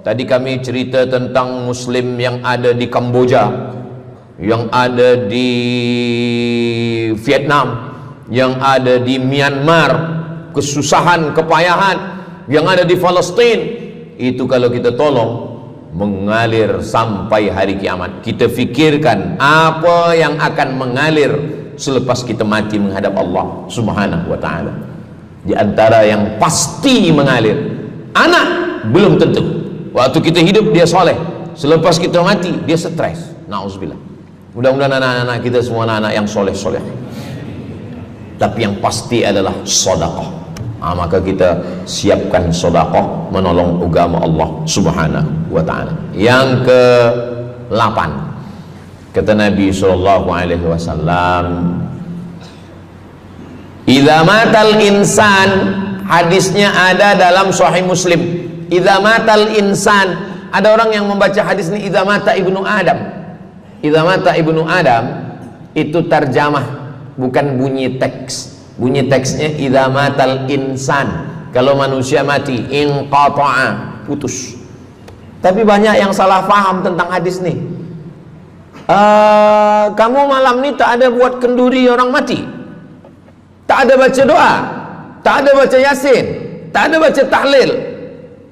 Tadi kami cerita tentang Muslim yang ada di Kamboja, yang ada di Vietnam, yang ada di Myanmar, kesusahan, kepayahan, yang ada di Palestin. Itu kalau kita tolong, mengalir sampai hari kiamat. Kita fikirkan apa yang akan mengalir selepas kita mati menghadap Allah Subhanahu wa ta'ala. Di antara yang pasti mengalir, anak belum tentu. Waktu kita hidup dia soleh, selepas kita mati dia stres. Na'udzubillah. Mudah-mudahan anak-anak kita semua anak-anak yang soleh-soleh. Tapi yang pasti adalah sedekah. Maka kita siapkan sedekah menolong agama Allah Subhanahu wa ta'ala. Yang ke-8, kata Nabi sallallahu alaihi wasallam, idza matal insan, hadisnya ada dalam Sahih Muslim. Idza matal insan, ada orang yang membaca hadis ini idza mata ibnu Adam. Idza mata ibnu Adam itu terjemah, bukan bunyi teks. Bunyi teksnya idza matal insan, kalau manusia mati, inqata'a, putus. Tapi banyak yang salah faham tentang hadis nih. Kamu malam ni tak ada buat kenduri orang mati, tak ada baca doa, tak ada baca yasin, tak ada baca tahlil.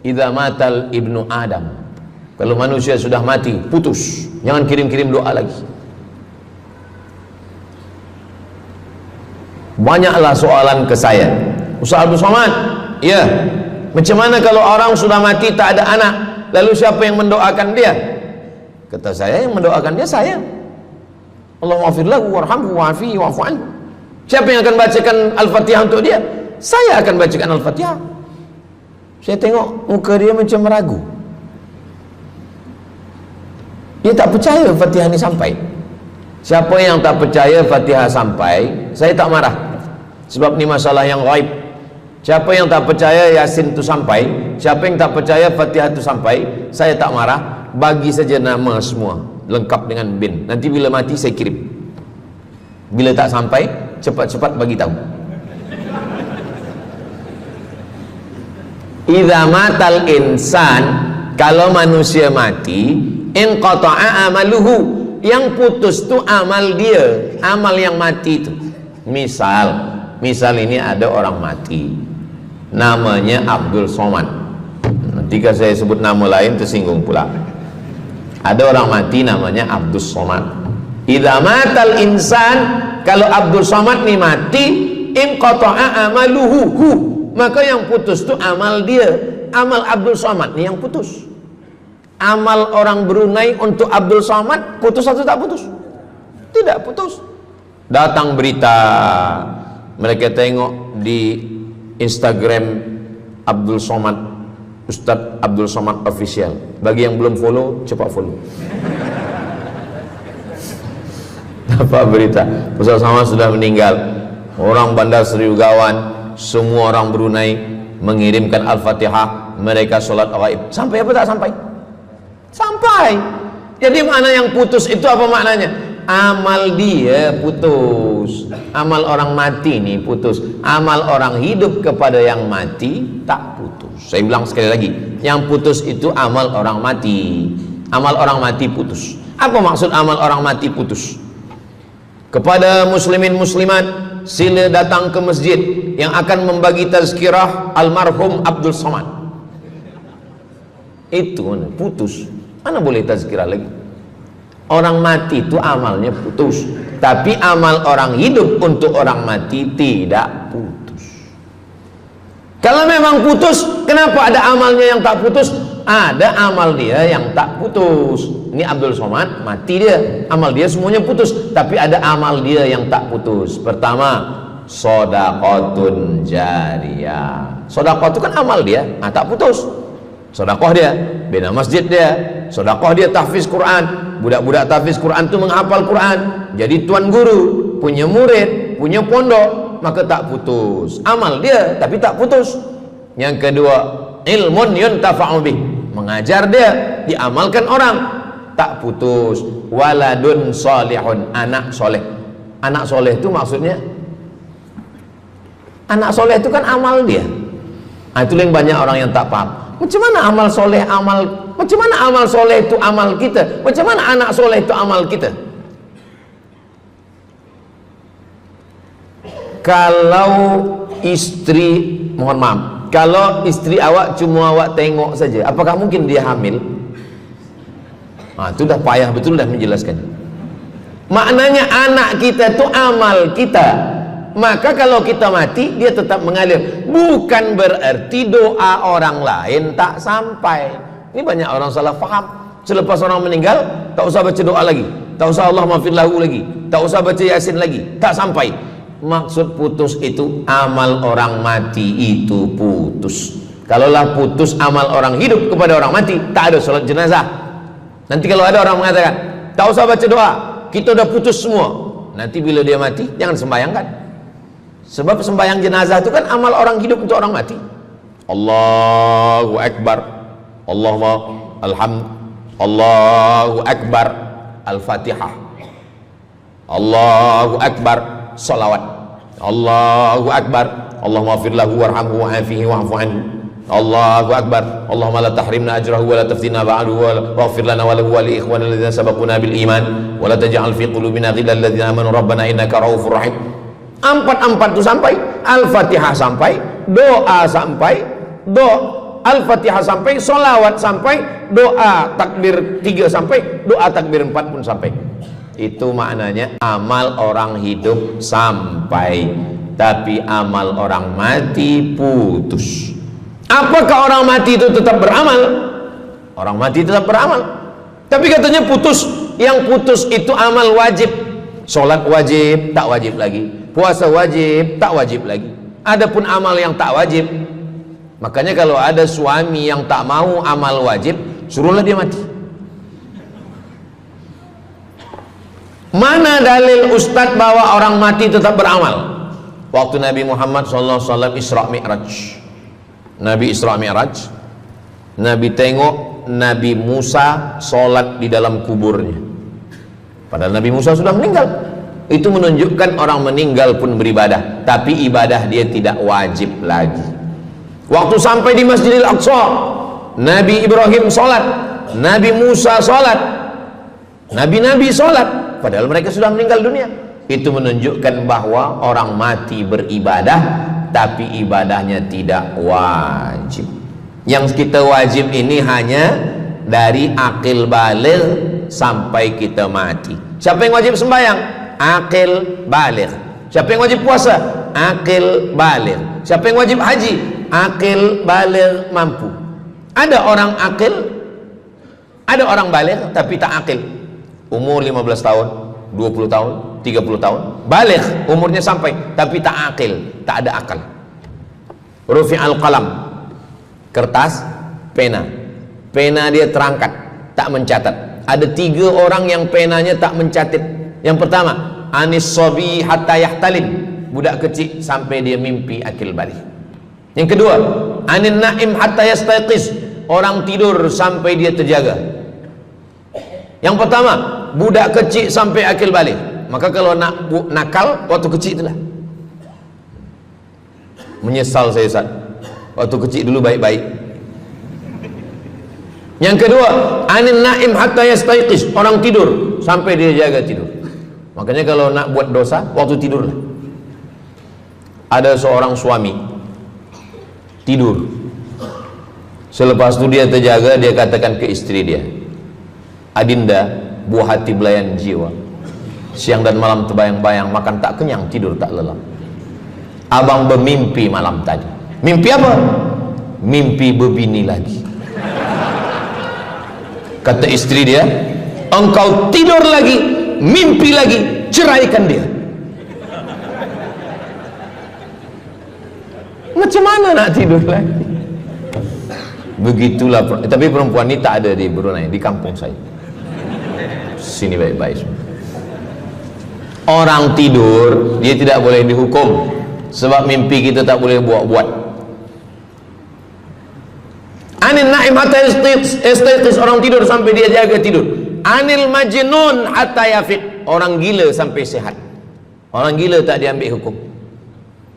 Idza matal ibnu Adam, kalau manusia sudah mati, putus. Jangan kirim-kirim doa lagi. Banyaklah soalan ke saya, Ustaz Abdul Somad, ya, macam mana kalau orang sudah mati tak ada anak, lalu siapa yang mendoakan dia? Kata saya, yang mendoakan dia saya. Allahumma ighfir lahu warhamhu wa'afihi wa'fu anhu. Siapa yang akan bacakan Al-Fatihah untuk dia? Saya akan bacakan Al-Fatihah. Saya tengok muka dia macam meragu, dia tak percaya Fatihah ini sampai. Siapa yang tak percaya Fatihah sampai, saya tak marah, sebab ni masalah yang gaib. Siapa yang tak percaya Yasin itu sampai, siapa yang tak percaya Fatihah itu sampai, saya tak marah. Bagi saja nama semua lengkap dengan bin. Nanti bila mati saya kirim. Bila tak sampai, cepat-cepat bagi tahu. Idza matal insan, kalau manusia mati, inqata'a amaluhu, yang putus tu amal dia, amal yang mati itu. Misal ini ada orang mati, namanya Abdul Somad. Ketika saya sebut nama lain tersinggung pula. Ada orang mati namanya Abdul Somad. Idza matal insan, kalau Abdul Somad ni mati, inqata'a amaluhu, maka yang putus tu amal dia. Amal Abdul Somad ni yang putus. Amal orang Brunei untuk Abdul Somad putus atau tak putus? Tidak putus. Datang berita, mereka tengok di Instagram Abdul Somad, Ustadz Abdul Somad Official. Bagi yang belum follow, cepat follow. Dapat berita Ustadz Somad sudah meninggal. Orang Bandar Seri Begawan, semua orang Brunei mengirimkan Al-Fatihah, mereka sholat gaib. Sampai apa tak sampai? Sampai. Jadi mana yang putus itu apa maknanya? Amal dia putus, amal orang mati ini putus. Amal orang hidup kepada yang mati tak putus. Saya bilang sekali lagi, yang putus itu amal orang mati. Amal orang mati putus. Apa maksud amal orang mati putus? Kepada muslimin muslimat, sila datang ke masjid yang akan membagi tazkirah almarhum Abdul Somad. Itu mana putus, mana boleh tazkirah lagi. Orang mati itu amalnya putus, tapi amal orang hidup untuk orang mati tidak putus. Kalau memang putus, kenapa ada amalnya yang tak putus? Ada amal dia yang tak putus. Ini Abdul Somad mati dia, amal dia semuanya putus, tapi ada amal dia yang tak putus. Pertama, shadaqatun jariyah. Sedekah itu kan amal dia, tak putus. Sedekah dia bina masjid dia, sedekah dia tahfiz Quran. Budak-budak tahfiz Quran itu menghafal Quran, jadi tuan guru, punya murid, punya pondok, maka tak putus. Amal dia tapi tak putus. Yang kedua, ilmun yuntafa'u bih, mengajar dia, diamalkan orang, tak putus. Waladun solihun, anak soleh. Anak soleh itu maksudnya, anak soleh itu kan amal dia. Nah, itu yang banyak orang yang tak paham. Macam mana amal soleh, macam mana amal soleh itu amal kita? Macam mana anak soleh itu amal kita? Kalau istri, mohon maaf, kalau istri awak cuma awak tengok saja, apakah mungkin dia hamil? Nah, itu dah payah betul dah menjelaskan. Maknanya anak kita itu amal kita. Maka kalau kita mati, dia tetap mengalir. Bukan berarti doa orang lain tak sampai. Ini banyak orang salah faham. Selepas orang meninggal, tak usah baca doa lagi, tak usah Allah maafir lahu lagi, tak usah baca Yasin lagi, tak sampai. Maksud putus itu amal orang mati itu putus. Kalaulah putus amal orang hidup kepada orang mati, tak ada salat jenazah. Nanti kalau ada orang mengatakan tak usah baca doa, kita udah putus semua, nanti bila dia mati jangan sembayangkan. Sebab sembayang jenazah itu kan amal orang hidup untuk orang mati. Allahu Akbar, Allahumma alhamd, Allahu Akbar, Al-Fatihah, Allahu Akbar, salawat, Allahu Akbar, Allahumma maghfir lahu warhamhu wa'afihi wa'fu anhu, Allahu Akbar, Allahumma la tahrimna ajrahu wa la taftina ba'dahu wa waghfir lana wa lahu wa li ikhwanina alladhina sabaquna bil iman wa la taj'al fi qulubina ghillan lil ladzina amanu rabbana innaka ra'ufur rahim. Empat itu sampai, Al-Fatihah sampai, doa sampai, Al-Fatihah sampai, solawat sampai, doa takbir 3 sampai, doa takbir 4 pun sampai. Itu maknanya amal orang hidup sampai, tapi amal orang mati putus. Apakah orang mati itu tetap beramal? Orang mati tetap beramal, tapi katanya putus. Yang putus itu amal wajib. Sholat wajib, tak wajib lagi. Puasa wajib, tak wajib lagi. Adapun amal yang tak wajib, makanya kalau ada suami yang tak mau amal wajib, suruhlah dia mati. Mana dalil ustadz bahwa orang mati tetap beramal? Waktu Nabi Muhammad SAW Isra Mi'raj, Nabi Isra Mi'raj, Nabi tengok Nabi Musa sholat di dalam kuburnya, padahal Nabi Musa sudah meninggal. Itu menunjukkan orang meninggal pun beribadah, tapi ibadah dia tidak wajib lagi. Waktu sampai di Masjidil Aqsa, Nabi Ibrahim sholat, Nabi Musa sholat, Nabi-Nabi sholat, padahal mereka sudah meninggal dunia. Itu menunjukkan bahwa orang mati beribadah, tapi ibadahnya tidak wajib. Yang kita wajib ini hanya dari akil baligh sampai kita mati. Siapa yang wajib sembahyang? Akil baligh. Siapa yang wajib puasa? Akil baligh. Siapa yang wajib haji? Akil baligh mampu. Ada orang akil, ada orang baligh tapi tak akil. Umur 15 tahun, 20 tahun, 30 tahun, baligh, umurnya sampai, tapi tak akil, tak ada akal. Rufi'al qalam, kertas, pena. Pena dia terangkat, tak mencatat. Ada 3 orang yang penanya tak mencatat. Yang pertama, anis sobi hatta yahtalim, budak kecil sampai dia mimpi akil balik. Yang kedua, anin naim hatta yastayqiz, orang tidur sampai dia terjaga. Yang pertama, budak kecil sampai akil balik. Maka kalau nak nakal waktu kecil itulah. Menyesal saya Ustaz, waktu kecil dulu baik-baik. Yang kedua, anin naim hatta yastayqiz, orang tidur sampai dia jaga tidur. Makanya kalau nak buat dosa waktu tidur. Ada seorang suami tidur, selepas itu dia terjaga, dia katakan ke istri dia, Adinda, buah hati belayan jiwa, siang dan malam terbayang-bayang, makan tak kenyang, tidur tak lelap. Abang bermimpi malam tadi. Mimpi apa? Mimpi berbini lagi. Kata istri dia, engkau tidur lagi, mimpi lagi, ceraikan dia. Macam mana nak tidur lagi? Begitulah. Tapi perempuan ini tak ada di Brunei, di kampung saya. Sini baik-baik. Orang tidur dia tidak boleh dihukum, sebab mimpi kita tak boleh buat-buat. Anil naim hatta yastayqis, orang tidur sampai dia jaga tidur. Anil majnun hatta yafiq, orang gila sampai sehat. Orang gila tak diambil hukum,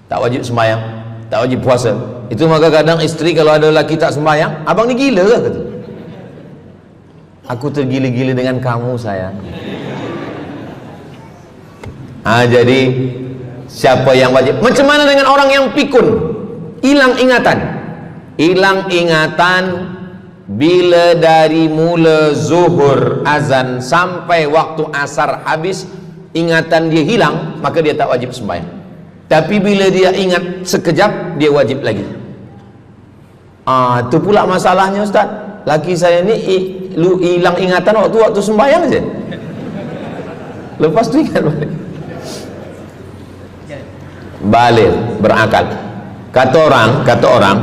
tak wajib sembahyang, tak wajib puasa. Itu maka kadang isteri kalau ada lelaki tak sembahyang, abang ni gila ke? Kata, aku tergila-gila dengan kamu sayang. Jadi siapa yang wajib? Macam mana dengan orang yang pikun, hilang ingatan? Hilang ingatan bila dari mula zuhur azan sampai waktu asar habis, ingatan dia hilang, maka dia tak wajib sembahyang. Tapi bila dia ingat sekejap, dia wajib lagi. Itu pula masalahnya Ustaz. Laki saya ni hilang ingatan waktu sembahyang je. Lepas tu ingat balik berakal. Kata orang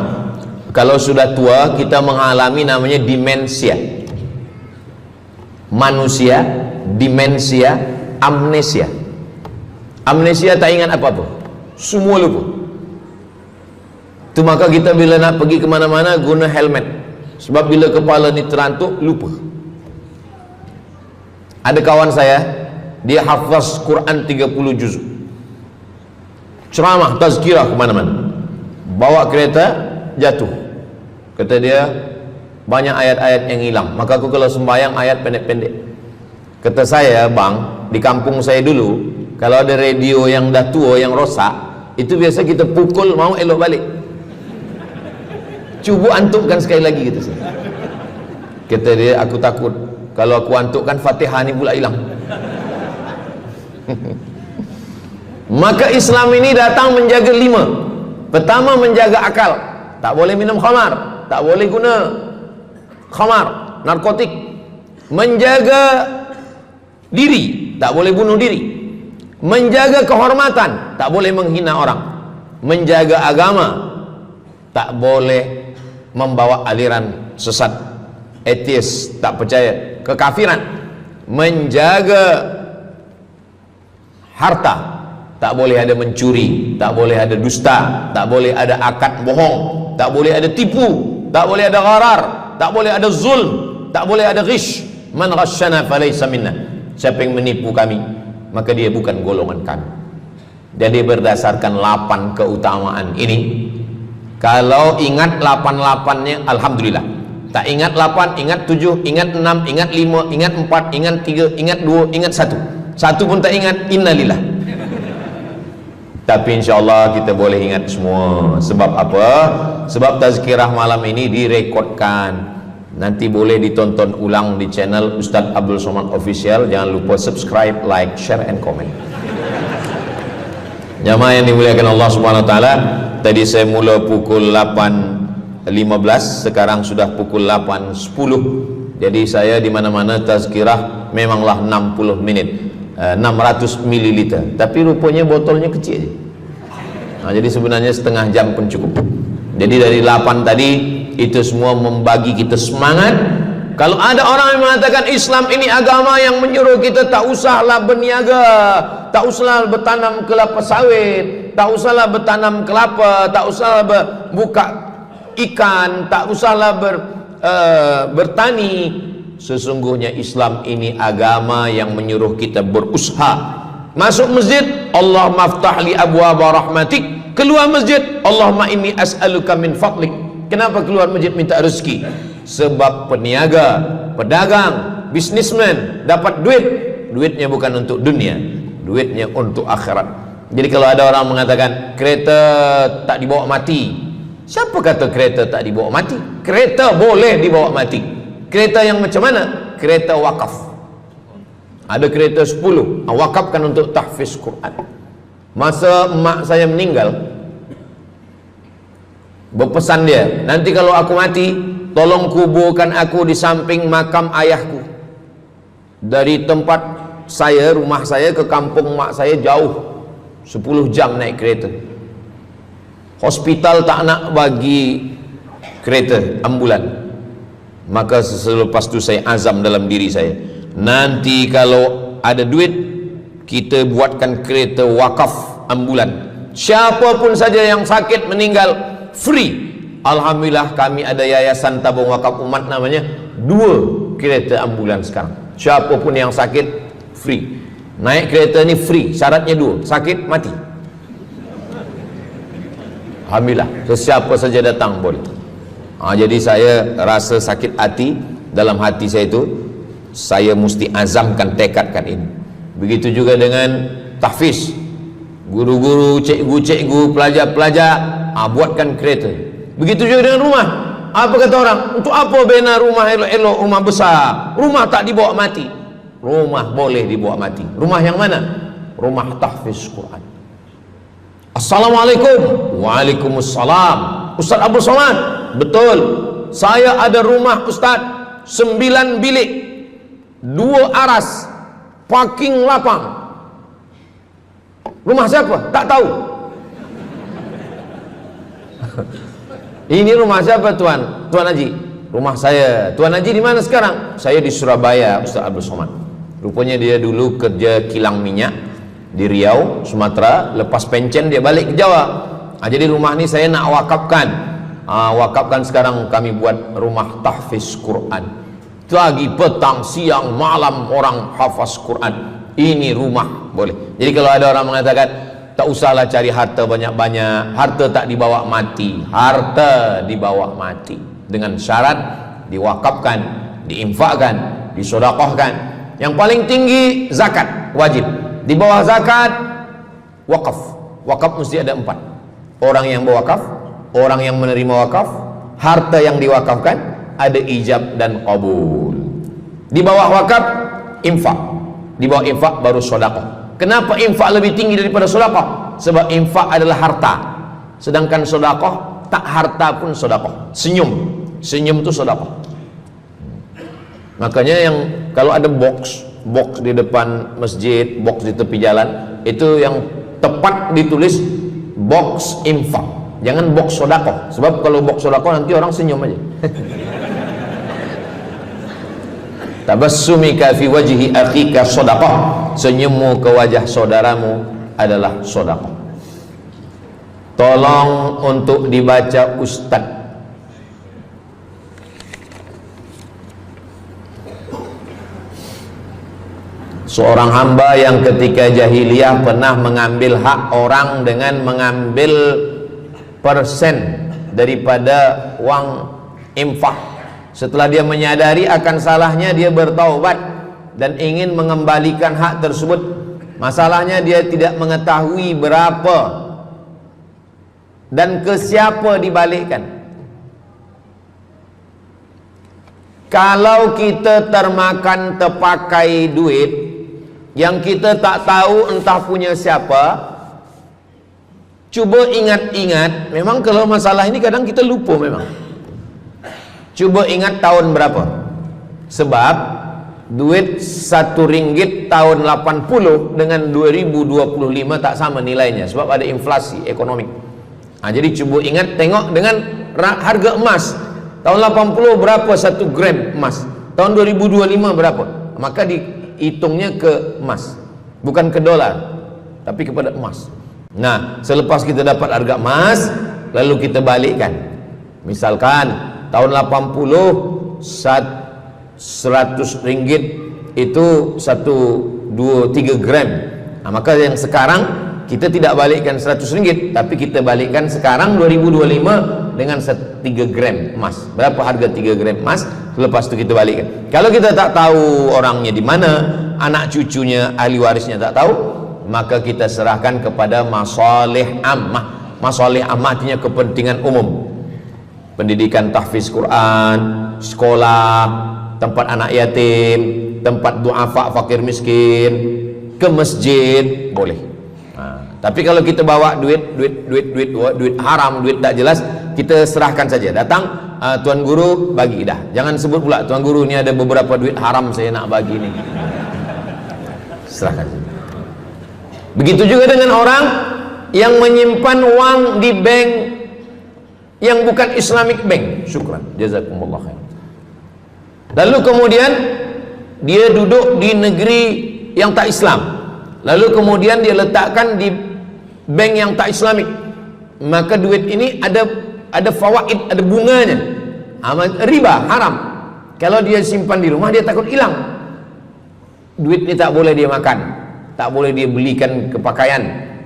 kalau sudah tua kita mengalami namanya demensia. Manusia demensia, amnesia. Amnesia tak ingat apa-apa, semua lupa. Tu maka kita bila nak pergi ke mana-mana guna helmet, sebab bila kepala ni terantuk lupa. Ada kawan saya, dia hafaz Quran 30 juz, ceramah tazkirah ke mana-mana, bawa kereta jatuh. Kata dia banyak ayat-ayat yang hilang, maka aku kalau sembahyang ayat pendek-pendek. Kata saya, bang, di kampung saya dulu kalau ada radio yang dah tua yang rosak, itu biasa kita pukul mau elok balik. Cuba antukkan sekali lagi, kata saya. Kata dia, aku takut kalau aku antukkan Fatihah ni pula hilang. Maka Islam ini datang menjaga 5. Pertama, menjaga akal. Tak boleh minum khamar, tak boleh guna khamar, narkotik. Menjaga diri, tak boleh bunuh diri. Menjaga kehormatan, tak boleh menghina orang. Menjaga agama, tak boleh membawa aliran sesat, ateis, tak percaya, kekafiran. Menjaga harta, tak boleh ada mencuri, tak boleh ada dusta, tak boleh ada akad bohong, tak boleh ada tipu, tak boleh ada gharar, tak boleh ada zulm, tak boleh ada ghish. Man ghasyana falaysa minna, siapa yang menipu kami maka dia bukan golongan kami. Jadi berdasarkan 8 keutamaan ini, kalau ingat 8-8-nya alhamdulillah. Tak ingat 8, ingat 7, ingat 6, ingat 5, ingat 4, ingat 3, ingat 2, ingat 1. Satu pun tak ingat, innalillah. Tapi insyaAllah kita boleh ingat semua. Sebab apa? Sebab tazkirah malam ini direkodkan. Nanti boleh ditonton ulang di channel Ustaz Abdul Somad Official. Jangan lupa subscribe, like, share, and comment. Jamaah yang dimuliakan Allah Subhanahu Wa Taala, tadi saya mula pukul 8.15, sekarang sudah pukul 8.10. Jadi saya di mana-mana tazkirah memanglah 60 menit, 600 ml. Tapi rupanya botolnya kecil je. Jadi sebenarnya setengah jam pun cukup. Jadi dari 8 tadi itu semua membagi kita semangat. Kalau ada orang yang mengatakan Islam ini agama yang menyuruh kita tak usahlah berniaga, tak usahlah bertanam kelapa sawit, tak usahlah bertanam kelapa, tak usahlah buka ikan, tak usahlah bertani. Sesungguhnya Islam ini agama yang menyuruh kita berusaha. Masuk masjid, Allahumma aftah li abwaaba rahmatik. Keluar masjid, Allahumma inni as'aluka min fadlik. Kenapa keluar masjid minta rezeki? Sebab peniaga, pedagang, bisnismen dapat duit. Duitnya bukan untuk dunia, duitnya untuk akhirat. Jadi kalau ada orang mengatakan kereta tak dibawa mati, siapa kata kereta tak dibawa mati? Kereta boleh dibawa mati. Kereta yang macam mana? Kereta wakaf. Ada kereta 10, wakafkan untuk tahfiz Quran. Masa mak saya meninggal, berpesan dia, nanti kalau aku mati, tolong kuburkan aku di samping makam ayahku. Dari tempat saya, rumah saya ke kampung mak saya jauh, 10 jam naik kereta. Hospital tak nak bagi kereta ambulan. Maka selepas itu saya azam dalam diri saya, nanti kalau ada duit, kita buatkan kereta wakaf ambulan. Siapapun saja yang sakit meninggal, free, Alhamdulillah kami ada yayasan tabung wakaf umat namanya, 2 kereta ambulans sekarang. Siapapun yang sakit free. Naik kereta ni free, syaratnya 2, sakit mati. Alhamdulillah, sesiapa saja datang boleh. Jadi saya rasa sakit hati, dalam hati saya itu saya mesti azamkan, tekadkan ini. Begitu juga dengan tahfiz, guru-guru, cikgu-cikgu, pelajar-pelajar, buatkan kereta. Begitu juga dengan rumah. Apa kata orang? Untuk apa bina rumah elok-elok, rumah besar? Rumah tak dibawa mati. Rumah boleh dibawa mati. Rumah yang mana? Rumah tahfiz Quran. Assalamualaikum. Waalaikumsalam. Ustaz Abdul Somad, betul, saya ada rumah Ustaz, 9 bilik, 2 aras, parking lapang. Rumah siapa? Tak tahu. Ini rumah siapa Tuan? Tuan Haji. Rumah saya. Tuan Haji di mana sekarang? Saya di Surabaya, Ustaz Abdul Somad. Rupanya dia dulu kerja kilang minyak di Riau, Sumatera. Lepas pencen dia balik ke Jawa. Jadi rumah ni saya nak wakafkan. Wakafkan sekarang kami buat rumah tahfiz Quran. Pagi, petang, siang, malam orang hafaz Quran. Ini rumah boleh. Jadi kalau ada orang mengatakan tak usahlah cari harta banyak-banyak, harta tak dibawa mati. Harta dibawa mati dengan syarat diwakafkan, diinfakkan, disedekahkan. Yang paling tinggi zakat wajib. Di bawah zakat wakaf. Wakaf mesti ada 4. Orang yang berwakaf, orang yang menerima wakaf, harta yang diwakafkan, ada ijab dan qabul. Di bawah wakaf infak. Di bawah infak baru sedekah. Kenapa infak lebih tinggi daripada sedekah? Sebab infak adalah harta, sedangkan sedekah tak harta pun sedekah. Senyum itu sedekah. Makanya yang kalau ada box di depan masjid, box di tepi jalan, itu yang tepat ditulis box infak, jangan box sedekah. Sebab kalau box sedekah nanti orang senyum aja. Tabassumika fi wajhi akhika sedekah. Senyummu ke wajah saudaramu adalah sedekah. Tolong untuk dibaca Ustaz. Seorang hamba yang ketika jahiliyah pernah mengambil hak orang dengan mengambil persen daripada uang infak. Setelah dia menyadari akan salahnya, dia bertaubat dan ingin mengembalikan hak tersebut. Masalahnya dia tidak mengetahui berapa dan ke siapa dibalikkan. Kalau kita termakan terpakai duit yang kita tak tahu entah punya siapa, cuba ingat-ingat. Memang kalau masalah ini kadang kita lupa memang. Coba ingat tahun berapa. Sebab duit RM1 tahun 80 dengan 2025 tak sama nilainya, sebab ada inflasi ekonomi. Jadi coba ingat, tengok dengan harga emas. Tahun 80 berapa 1 gram emas, tahun 2025 berapa. Maka dihitungnya ke emas, bukan ke dolar, tapi kepada emas. Nah, selepas kita dapat harga emas, lalu kita balikkan. Misalkan tahun 80 100 ringgit itu 3 gram. Maka yang sekarang kita tidak balikkan 100 ringgit, tapi kita balikkan sekarang 2025 dengan 3 gram emas. Berapa harga 3 gram emas? Lepas itu kita balikkan. Kalau kita tak tahu orangnya di mana, anak cucunya, ahli warisnya tak tahu, maka kita serahkan kepada masalih ammah. Masalih ammah artinya kepentingan umum. Pendidikan tahfiz Quran, sekolah, tempat anak yatim, tempat duafa fakir miskin, ke masjid boleh. Tapi kalau kita bawa duit haram, duit tak jelas, kita serahkan saja. Datang, tuan guru bagi dah. Jangan sebut pula tuan guru ni ada beberapa duit haram saya nak bagi ni. Serahkan saja. Begitu juga dengan orang yang menyimpan uang di bank yang bukan Islamic bank. Syukran, jazakumullah khair. Lalu kemudian dia duduk di negeri yang tak Islam, lalu kemudian dia letakkan di bank yang tak Islamik. Maka duit ini ada ada fawaid, ada bunganya. Riba haram. Kalau dia simpan di rumah dia takut hilang. Duit ini tak boleh dia makan, tak boleh dia belikan ke pakaian,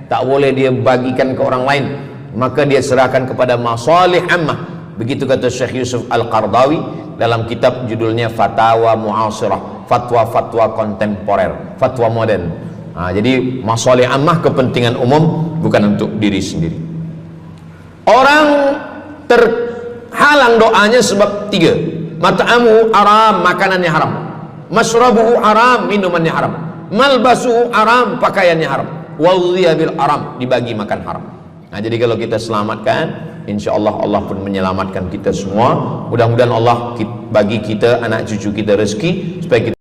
tak boleh dia bagikan ke orang lain, maka dia serahkan kepada masalih ammah. Begitu kata Syekh Yusuf Al-Qardawi dalam kitab judulnya Fatawa Mu'asirah, fatwa-fatwa kontemporer, fatwa modern. Jadi masalih ammah, kepentingan umum, bukan untuk diri sendiri. Orang terhalang doanya sebab 3. Mat'amuhu haram, makanannya haram. Masrabuhu haram, minumannya haram. Malbasuhu haram, pakaiannya haram. Wadhiya bil haram, dibagi makan haram. Jadi kalau kita selamatkan, insyaallah Allah pun menyelamatkan kita semua. Mudah-mudahan Allah bagi kita, anak cucu kita rezeki supaya kita